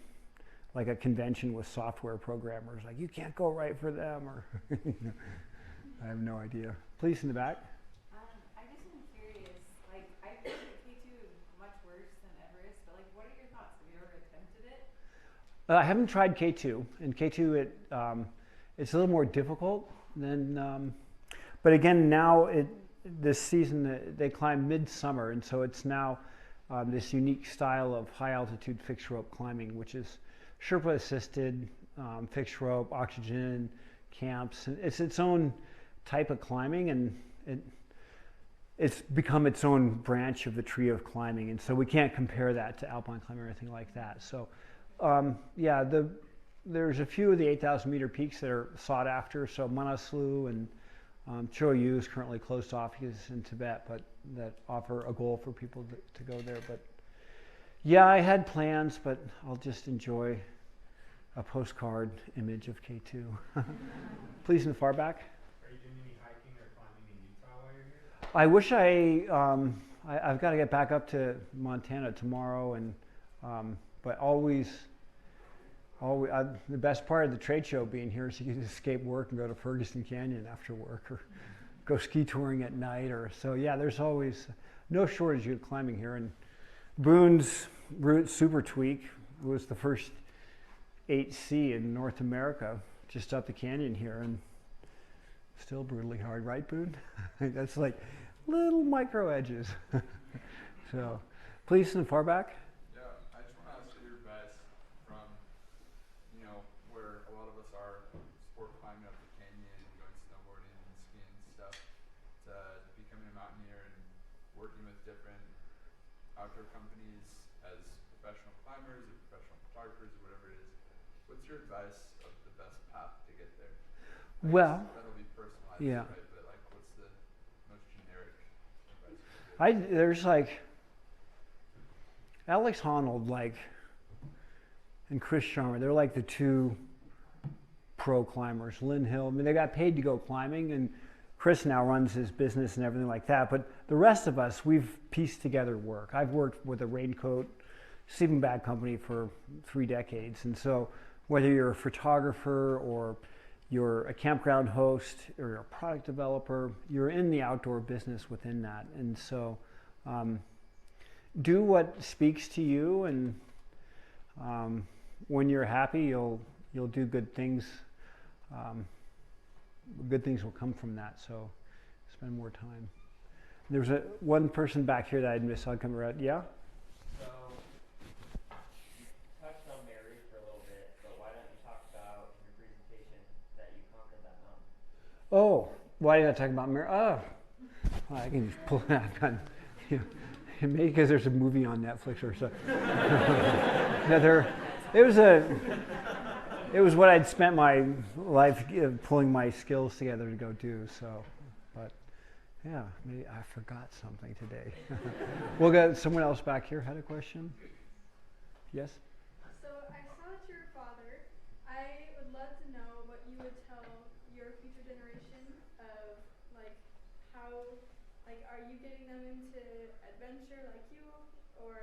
like a convention with software programmers. Like, you can't go right for them, or I have no idea. Please, in the back. I guess I'm curious. Like, I think that K2 is much worse than Everest, but like, what are your thoughts? Have you ever attempted it? I haven't tried K2, and K2 it's a little more difficult than. But again, now this season they climb midsummer, and so it's now this unique style of high altitude fixed rope climbing, which is Sherpa assisted, fixed rope, oxygen, camps, and it's its own type of climbing, and it's become its own branch of the tree of climbing, and so we can't compare that to alpine climbing or anything like that. So there's a few of the 8,000 meter peaks that are sought after. So Manaslu and Choyu is currently closed off. He's in Tibet, but that offer a goal for people to go there. But yeah, I had plans, but I'll just enjoy a postcard image of K2. Please, in the far back. Are you doing any hiking or climbing in Utah while you're here? I've got to get back up to Montana tomorrow, and but always the best part of the trade show being here is you can escape work and go to Ferguson Canyon after work, or go ski touring at night, or so. Yeah, there's always no shortage of climbing here. And Boone's route, Super Tweak, was the first 8C in North America, just up the canyon here, and still brutally hard, right, Boone? That's like little micro edges. So, please, in the far back. Yeah, I just want to ask your advice from, where a lot of us are sport climbing up the canyon and going snowboarding and skiing and stuff, to becoming a mountaineer and working with different outdoor companies as professional climbers or professional photographers or whatever it is. What's your advice of the best path to get there? Well, that'll be personalized, yeah. right? But like, what's the most generic advice? There's like Alex Honnold, and Chris Sharma. They're like the two pro climbers. Lynn Hill. I mean, they got paid to go climbing, and Chris now runs his business and everything like that. But the rest of us, we've pieced together work. I've worked with a raincoat sleeping bag company for 3 decades, and so whether you're a photographer or you're a campground host or you're a product developer, you're in the outdoor business within that. And so do what speaks to you, and when you're happy, you'll do good things. Good things will come from that, so spend more time. There's one person back here that I'd missed. I'll come around. Yeah? So, you touched on Mary for a little bit, but why don't you talk about in your presentation that you conquered that mountain? Oh, why did I talk about Mary? Oh, well, I can just pull it out. Maybe because there's a movie on Netflix or so. It was what I'd spent my life pulling my skills together to go do. So, but yeah, maybe I forgot something today. We'll get someone else back here had a question. Yes. So I saw that you're a father. I would love to know what you would tell your future generation of how are you getting them into adventure like you, or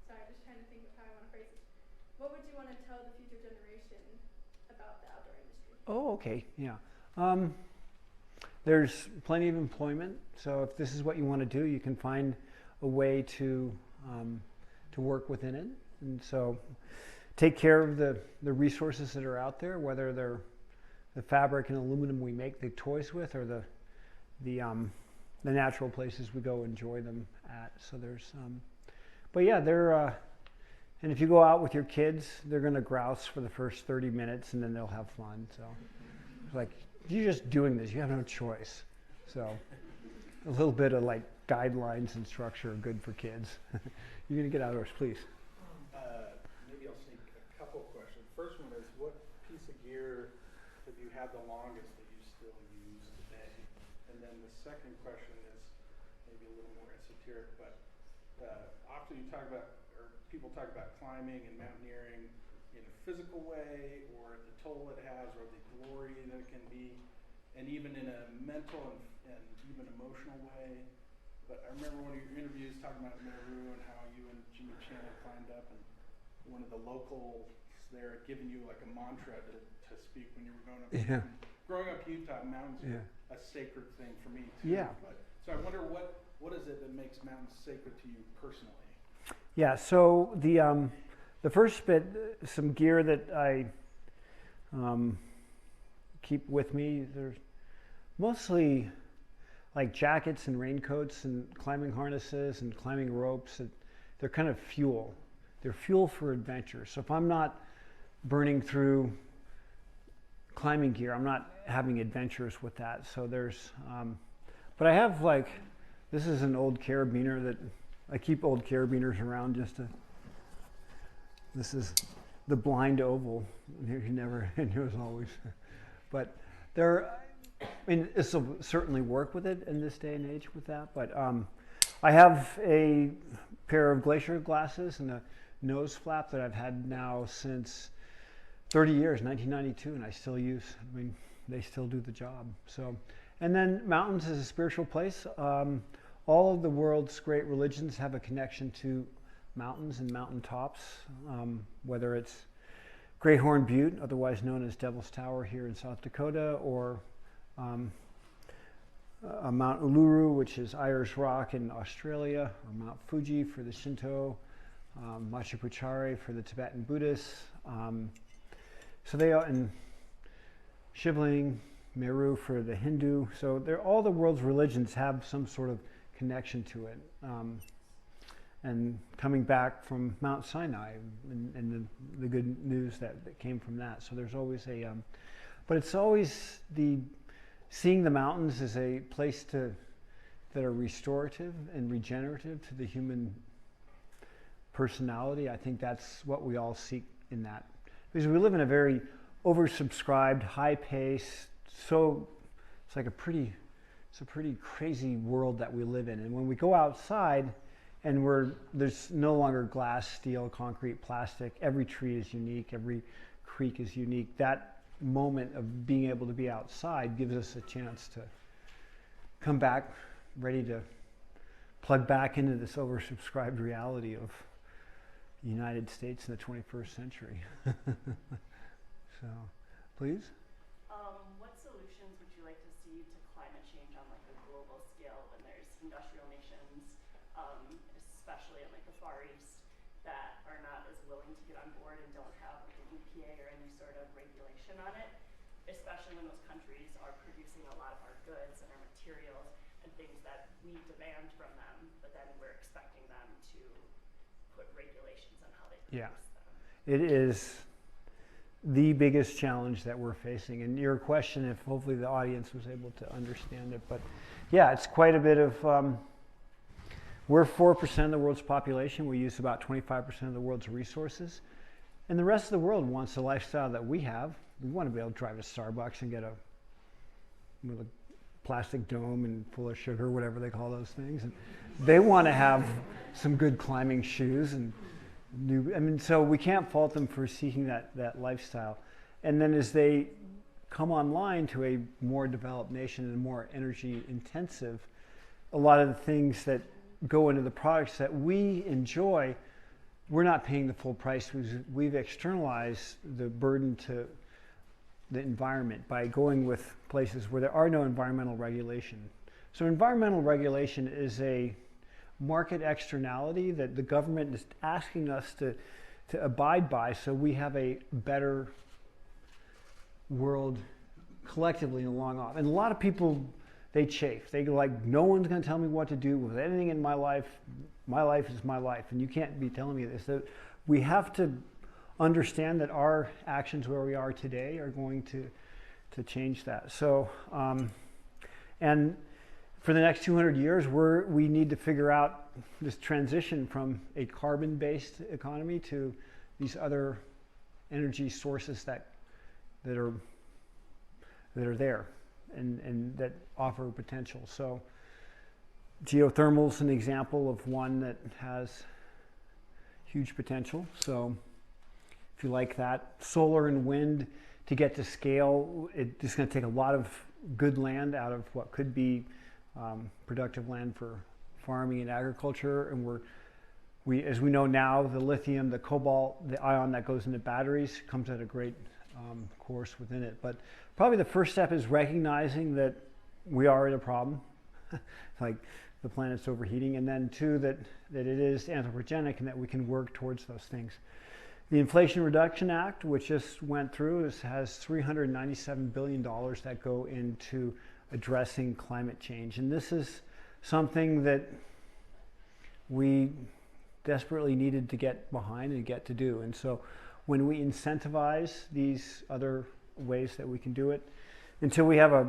sorry, I'm just trying to think of how I want to phrase this. what would you want to tell the future generation about the outdoor industry? Oh, okay, yeah. There's plenty of employment, so if this is what you want to do, you can find a way to work within it. And so take care of the resources that are out there, whether they're the fabric and aluminum we make the toys with, or the natural places we go enjoy them at. So there's, but yeah, and if you go out with your kids, they're going to grouse for the first 30 minutes and then they'll have fun. So it's like, you're just doing this, you have no choice. So a little bit of like guidelines and structure are good for kids. You're going to get outdoors, please. Maybe I'll sneak a couple questions. First one is, what piece of gear have you had the longest that you still use today? And then the second question is maybe a little more esoteric, but often you talk about, or people talk about climbing and mountaineering in a physical way, or the toll it has, or the glory that it can be, and even in a mental and even emotional way. But I remember one of your interviews talking about Meru and how you and Jimmy Chandler climbed up, and one of the locals there had given you like a mantra to speak when you were going up. Yeah. Growing up in Utah, mountains Yeah. are a sacred thing for me too. Yeah. But, so I wonder what is it that makes mountains sacred to you personally? Yeah, so the first bit, some gear that I keep with me, there's mostly like jackets and raincoats and climbing harnesses and climbing ropes. They're kind of fuel. They're fuel for adventure. So if I'm not burning through climbing gear, I'm not having adventures with that. So there's, but I have like, this is an old carabiner that I keep old carabiners around just to, this is the blind oval. You never, it was always, but there, I mean, this will certainly work with it in this day and age with that, but I have a pair of glacier glasses and a nose flap that I've had now since 30 years, 1992, and I still use. I mean, they still do the job. So, and then mountains is a spiritual place. All of the world's great religions have a connection to mountains and mountain tops, whether it's Great Horn Butte, otherwise known as Devil's Tower here in South Dakota, or Mount Uluru, which is Ayers Rock in Australia, or Mount Fuji for the Shinto, Machu Picchu for the Tibetan Buddhists. So they are, and Shivling, Meru for the Hindu. So all the world's religions have some sort of connection to it. And coming back from Mount Sinai and the good news that came from that. So there's always but it's always seeing the mountains as a place that are restorative and regenerative to the human personality. I think that's what we all seek in that. Because we live in a very oversubscribed, high-paced, so it's like a pretty crazy world that we live in. And when we go outside, and there's no longer glass, steel, concrete, plastic. Every tree is unique. Every creek is unique. That moment of being able to be outside gives us a chance to come back ready to plug back into this oversubscribed reality of the United States in the 21st century. So, please. What solutions would you like to see to climate change on like a global scale when there's industrial nations, especially in like the Far East, that are not as willing to get on board and don't have like an EPA or any sort of regulation on it, especially when those countries are producing a lot of our goods and our materials and things that we demand from them, but then we're expecting them to put regulations on how they produce them. It is the biggest challenge that we're facing. And your question, if hopefully the audience was able to understand it, but yeah, it's quite a bit of, we're 4% of the world's population. We use about 25% of the world's resources. And the rest of the world wants the lifestyle that we have. We want to be able to drive to Starbucks and get with a plastic dome and full of sugar, whatever they call those things. And they want to have some good climbing shoes and so we can't fault them for seeking that lifestyle. And then as they come online to a more developed nation and more energy intensive, a lot of the things that go into the products that we enjoy we're not paying the full price. We've externalized the burden to the environment by going with places where there are no environmental regulation. So environmental regulation is a market externality that the government is asking us to abide by, so we have a better world collectively in the long run. And a lot of people, they chafe. They go like, no one's going to tell me what to do with anything in my life. My life is my life, and you can't be telling me this. So we have to understand that our actions where we are today are going to change that. So, and for the next 200 years, we need to figure out this transition from a carbon-based economy to these other energy sources that are there and that offer potential. So geothermal is an example of one that has huge potential. So if you like that, solar and wind, to get to scale, it's going to take a lot of good land out of what could be productive land for farming and agriculture. And as we know now, the lithium, the cobalt, the ion that goes into batteries comes at a great course within it. But probably the first step is recognizing that we are in a problem, like the planet's overheating, and then two, that it is anthropogenic and that we can work towards those things. The Inflation Reduction Act, which just went through, has $397 billion that go into addressing climate change. And this is something that we desperately needed to get behind and get to do. And so when we incentivize these other ways that we can do it, until we have a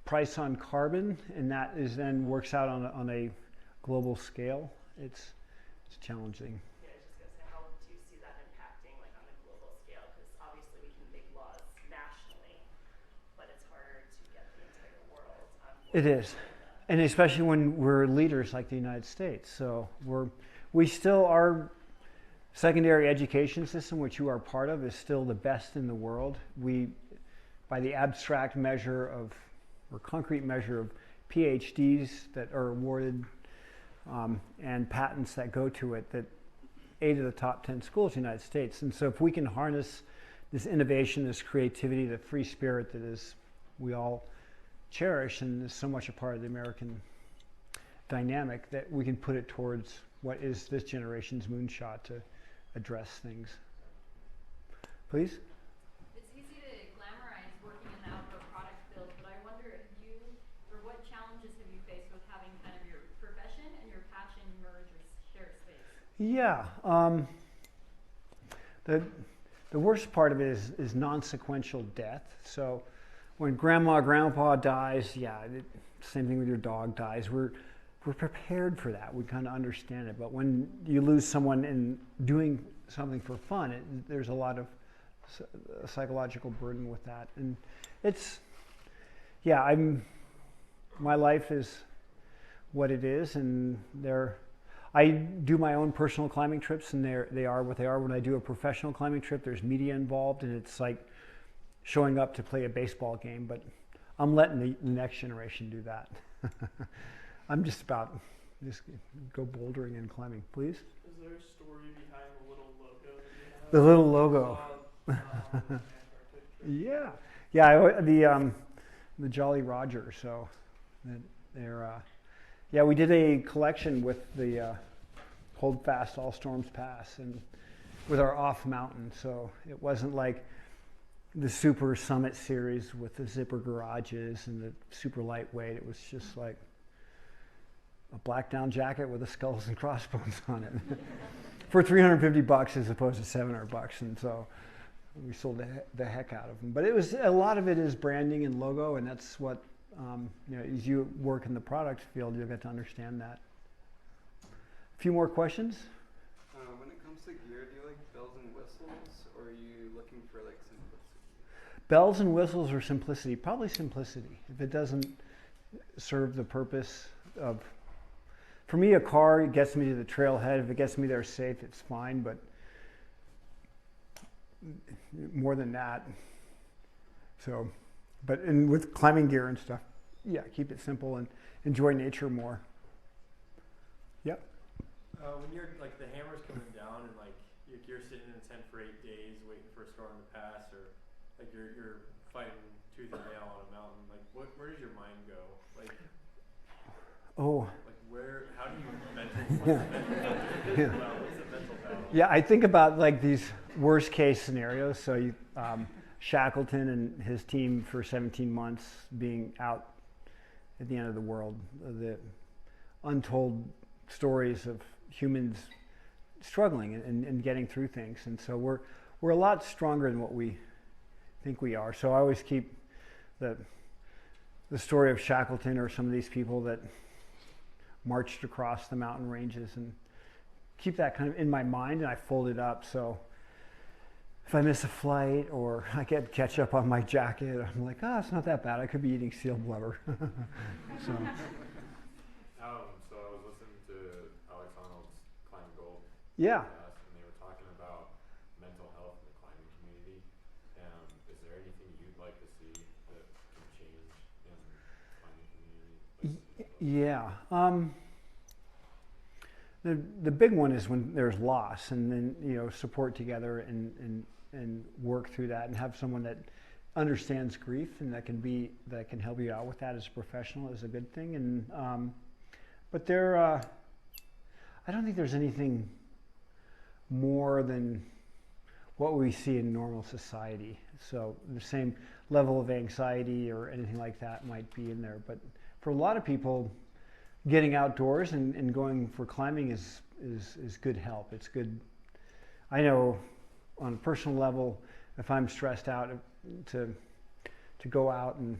price on carbon, and that is then works out on a global scale, it's challenging. Yeah, I was just gonna say, how do you see that impacting like on a global scale? Because obviously we can make laws nationally, but it's harder to get the entire world on board. It is, and especially when we're leaders like the United States. So we still are. Secondary education system, which you are part of, is still the best in the world. We, by the abstract measure of, or concrete measure of PhDs that are awarded and patents that go to it, that 8 of the top 10 schools in the United States. And so if we can harness this innovation, this creativity, the free spirit that is we all cherish and is so much a part of the American dynamic, that we can put it towards what is this generation's moonshot to address things. Please? It's easy to glamorize working in the outdoor product field, but I wonder if what challenges have you faced with having kind of your profession and your passion merge or share space? Yeah. The worst part of it is non-sequential death. So when grandma, grandpa dies, same thing with your dog dies. We're prepared for that. We kind of understand it. But when you lose someone in doing something for fun, there's a lot of psychological burden with that. And my life is what it is, and I do my own personal climbing trips, and they are what they are. When I do a professional climbing trip, there's media involved, and it's like showing up to play a baseball game, but I'm letting the next generation do that. I'm just go bouldering and climbing, please. Is there a story behind the little logo that you have? The little logo. The Jolly Roger. So they're we did a collection with the Hold Fast All Storms Pass and with our off mountain. So it wasn't like the super summit series with the zipper garages and the super lightweight. It was just like a black down jacket with a skulls and crossbones on it for $350 as opposed to $700. And so we sold the heck out of them. But it was a lot of it is branding and logo, and that's what as you work in the product field, you'll get to understand that. A few more questions. When it comes to gear, do you like bells and whistles, or are you looking for like simplicity? Bells and whistles or simplicity? Probably simplicity. If it doesn't serve the purpose of, for me, a car, it gets me to the trailhead. If it gets me there safe, it's fine. But more than that, with climbing gear and stuff, keep it simple and enjoy nature more. Yep. When you're like the hammer's coming down and like you're sitting in a tent for 8 days waiting for a storm to pass, or like you're fighting tooth and nail on a mountain, like where does your mind go? Like where, how do you what's the mental battle? Yeah, I think about like these worst case scenarios. So you, Shackleton and his team for 17 months being out at the end of the world, the untold stories of humans struggling and getting through things. And so we're a lot stronger than what we think we are. So I always keep the story of Shackleton or some of these people that marched across the mountain ranges, and keep that kind of in my mind, and I fold it up. So if I miss a flight or I get ketchup on my jacket, I'm like, it's not that bad. I could be eating seal blubber. So. So I was listening to Alex Honnold's Climb Gold Yeah. podcast, and they were talking about mental health in the climbing community. Is there anything you'd like to see that can change in the climbing community? Yeah. The big one is when there's loss, and then support together and work through that, and have someone that understands grief and that can help you out with that as a professional is a good thing. And but I don't think there's anything more than what we see in normal society. So the same level of anxiety or anything like that might be in there. But for a lot of people, getting outdoors and going for climbing is good help. It's good. I know on a personal level, if I'm stressed out, to go out and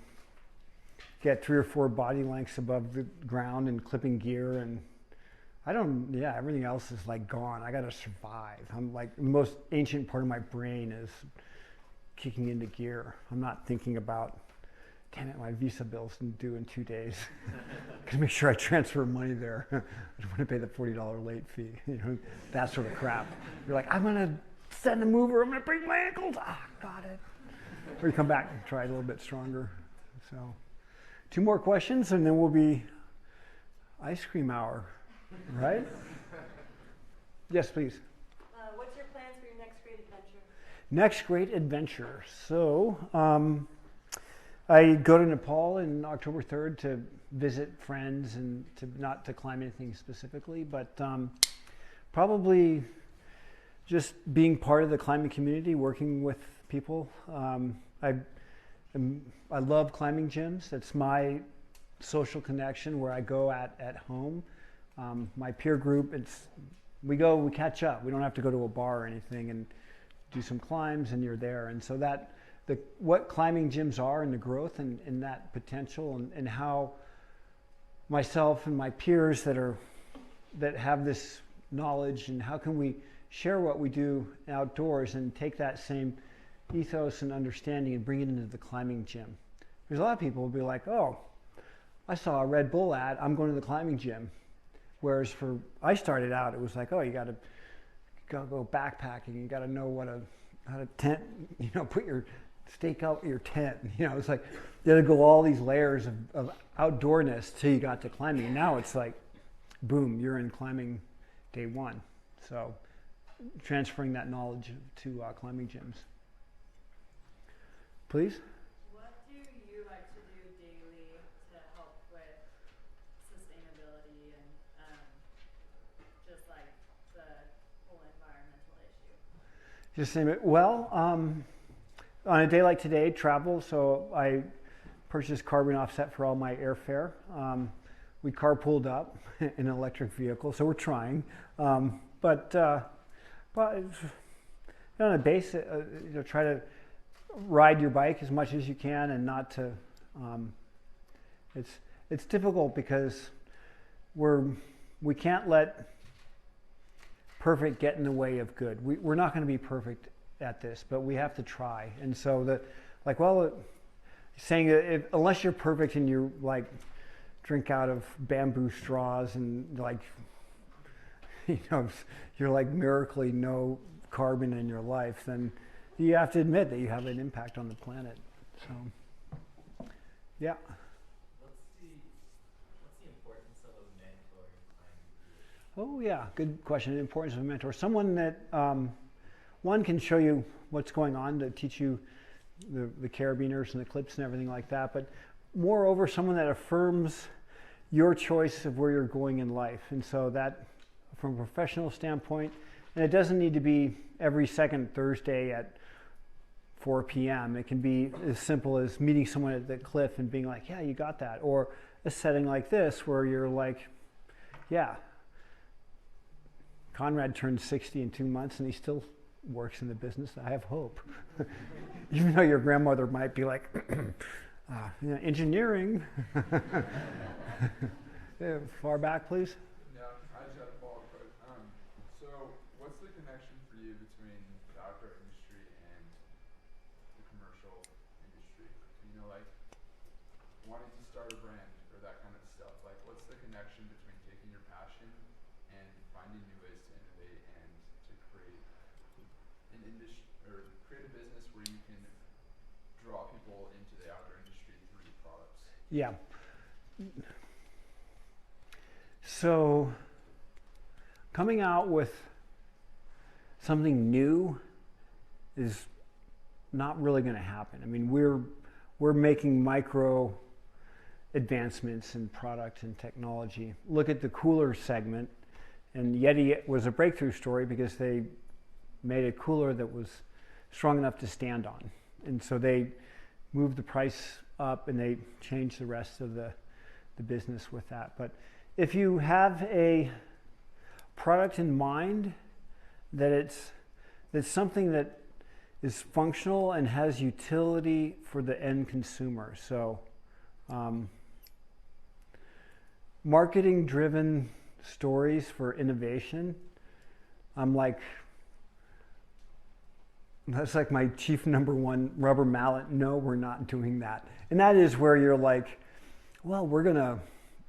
get 3 or 4 body lengths above the ground and clipping gear, and everything else is like gone. I got to survive. I'm like, the most ancient part of my brain is kicking into gear. I'm not thinking about, damn it, my visa bill's due in 2 days. Gotta make sure I transfer money there. I don't want to pay the $40 late fee. That sort of crap. You're like, I'm gonna send a mover. I'm gonna break my ankles. Got it. Or you come back and try it a little bit stronger. So, 2 more questions, and then we'll be ice cream hour, right? Yes, please. What's your plans for your next great adventure? Next great adventure. So, I go to Nepal on October 3rd to visit friends and not to climb anything specifically, but probably just being part of the climbing community, working with people. I love climbing gyms. That's my social connection where I go at home. My peer group, we catch up. We don't have to go to a bar or anything, and do some climbs, and you're there. And so what climbing gyms are, and the growth and that potential, and how myself and my peers that have this knowledge, and how can we share what we do outdoors and take that same ethos and understanding and bring it into the climbing gym. There's a lot of people who will be like, oh, I saw a Red Bull ad, I'm going to the climbing gym. Whereas I started out, it was like, oh, you got to go backpacking, you got to know how to tent, stake out your tent. It's like you had to go all these layers of outdoorness till you got to climbing. Now it's like, boom, you're in climbing day one. So transferring that knowledge to climbing gyms. Please? What do you like to do daily to help with sustainability and just like the whole environmental issue? Just name it. Well, on a day like today, travel. So I purchased carbon offset for all my airfare. We carpooled up in an electric vehicle, so we're trying. But on a base, try to ride your bike as much as you can, and not to. It's difficult because we can't let perfect get in the way of good. We're not going to be perfect at this, but we have to try. And so saying that unless you're perfect and you like drink out of bamboo straws and like you're like miraculously no carbon in your life, then you have to admit that you have an impact on the planet. So yeah. What's the importance of a mentor in Oh yeah, good question. The importance of a mentor. Someone that one can show you what's going on to teach you the carabiners and the clips and everything like that, but moreover, someone that affirms your choice of where you're going in life. And so that, from a professional standpoint, and it doesn't need to be every second Thursday at 4 p.m. It can be as simple as meeting someone at the cliff and being like, yeah, you got that. Or a setting like this where you're like, yeah, Conrad turned 60 in 2 months and he still works in the business. I have hope. Even though your grandmother might be like, engineering. Yeah, far back, please. Yeah, I just had a follow-up question. So what's the connection for you between the outdoor industry and the commercial industry? You know, like wanting to start a brand or that kind of stuff. Like, what's the connection between taking your passion and finding new ways to innovate and to create an industry or create a business where you can draw people into the outdoor industry through your products? Yeah. So coming out with something new is not really going to happen. I mean, we're making micro advancements in product and technology. Look at the cooler segment, and Yeti was a breakthrough story because they made a cooler that was strong enough to stand on. And so they moved the price up and they changed the rest of the business with that. But if you have a product in mind that it's something that is functional and has utility for the end consumer. So marketing driven stories for innovation, that's like my chief number one rubber mallet. No, we're not doing that. And that is where you're like, well, we're going to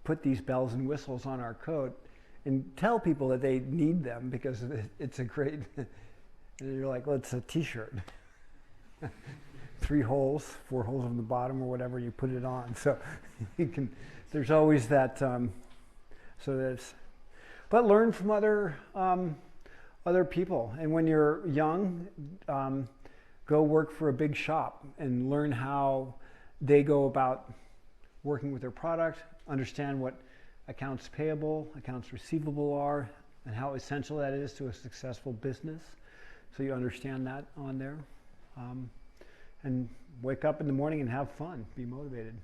put these bells and whistles on our coat and tell people that they need them because it's a great, and you're like, well, it's a t-shirt. 3 holes, 4 holes on the bottom or whatever, you put it on. So you can, there's always that, but learn from other people. And when you're young, go work for a big shop and learn how they go about working with their product, understand what accounts payable, accounts receivable are, and how essential that is to a successful business. So you understand that on there. And wake up in the morning and have fun, be motivated.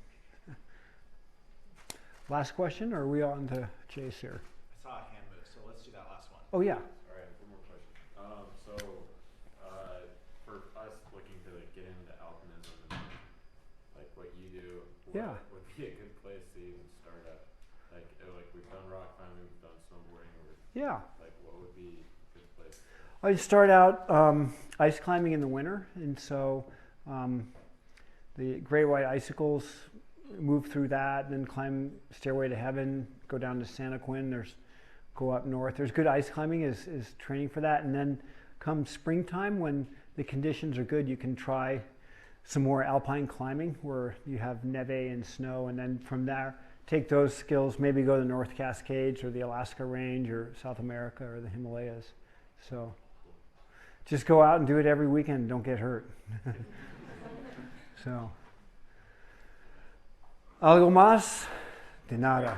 Last question, or are we on to Chase here? I saw a hand move, so let's do that last one. Oh, yeah. All right, one more question. For us looking to get into alpinism and like what you do, what would be a good place to even start at? Like we've done rock climbing, we've done snowboarding, like what would be a good place? I'd start out ice climbing in the winter, and so the Great White Icicles, move through that, and then climb Stairway to Heaven, go down to Santa Quinn, go up north. There's good ice climbing is training for that, and then come springtime when the conditions are good, you can try some more alpine climbing where you have neve and snow, and then from there take those skills, maybe go to the North Cascades or the Alaska Range or South America or the Himalayas. So just go out and do it every weekend, don't get hurt. So, algo más? De nada.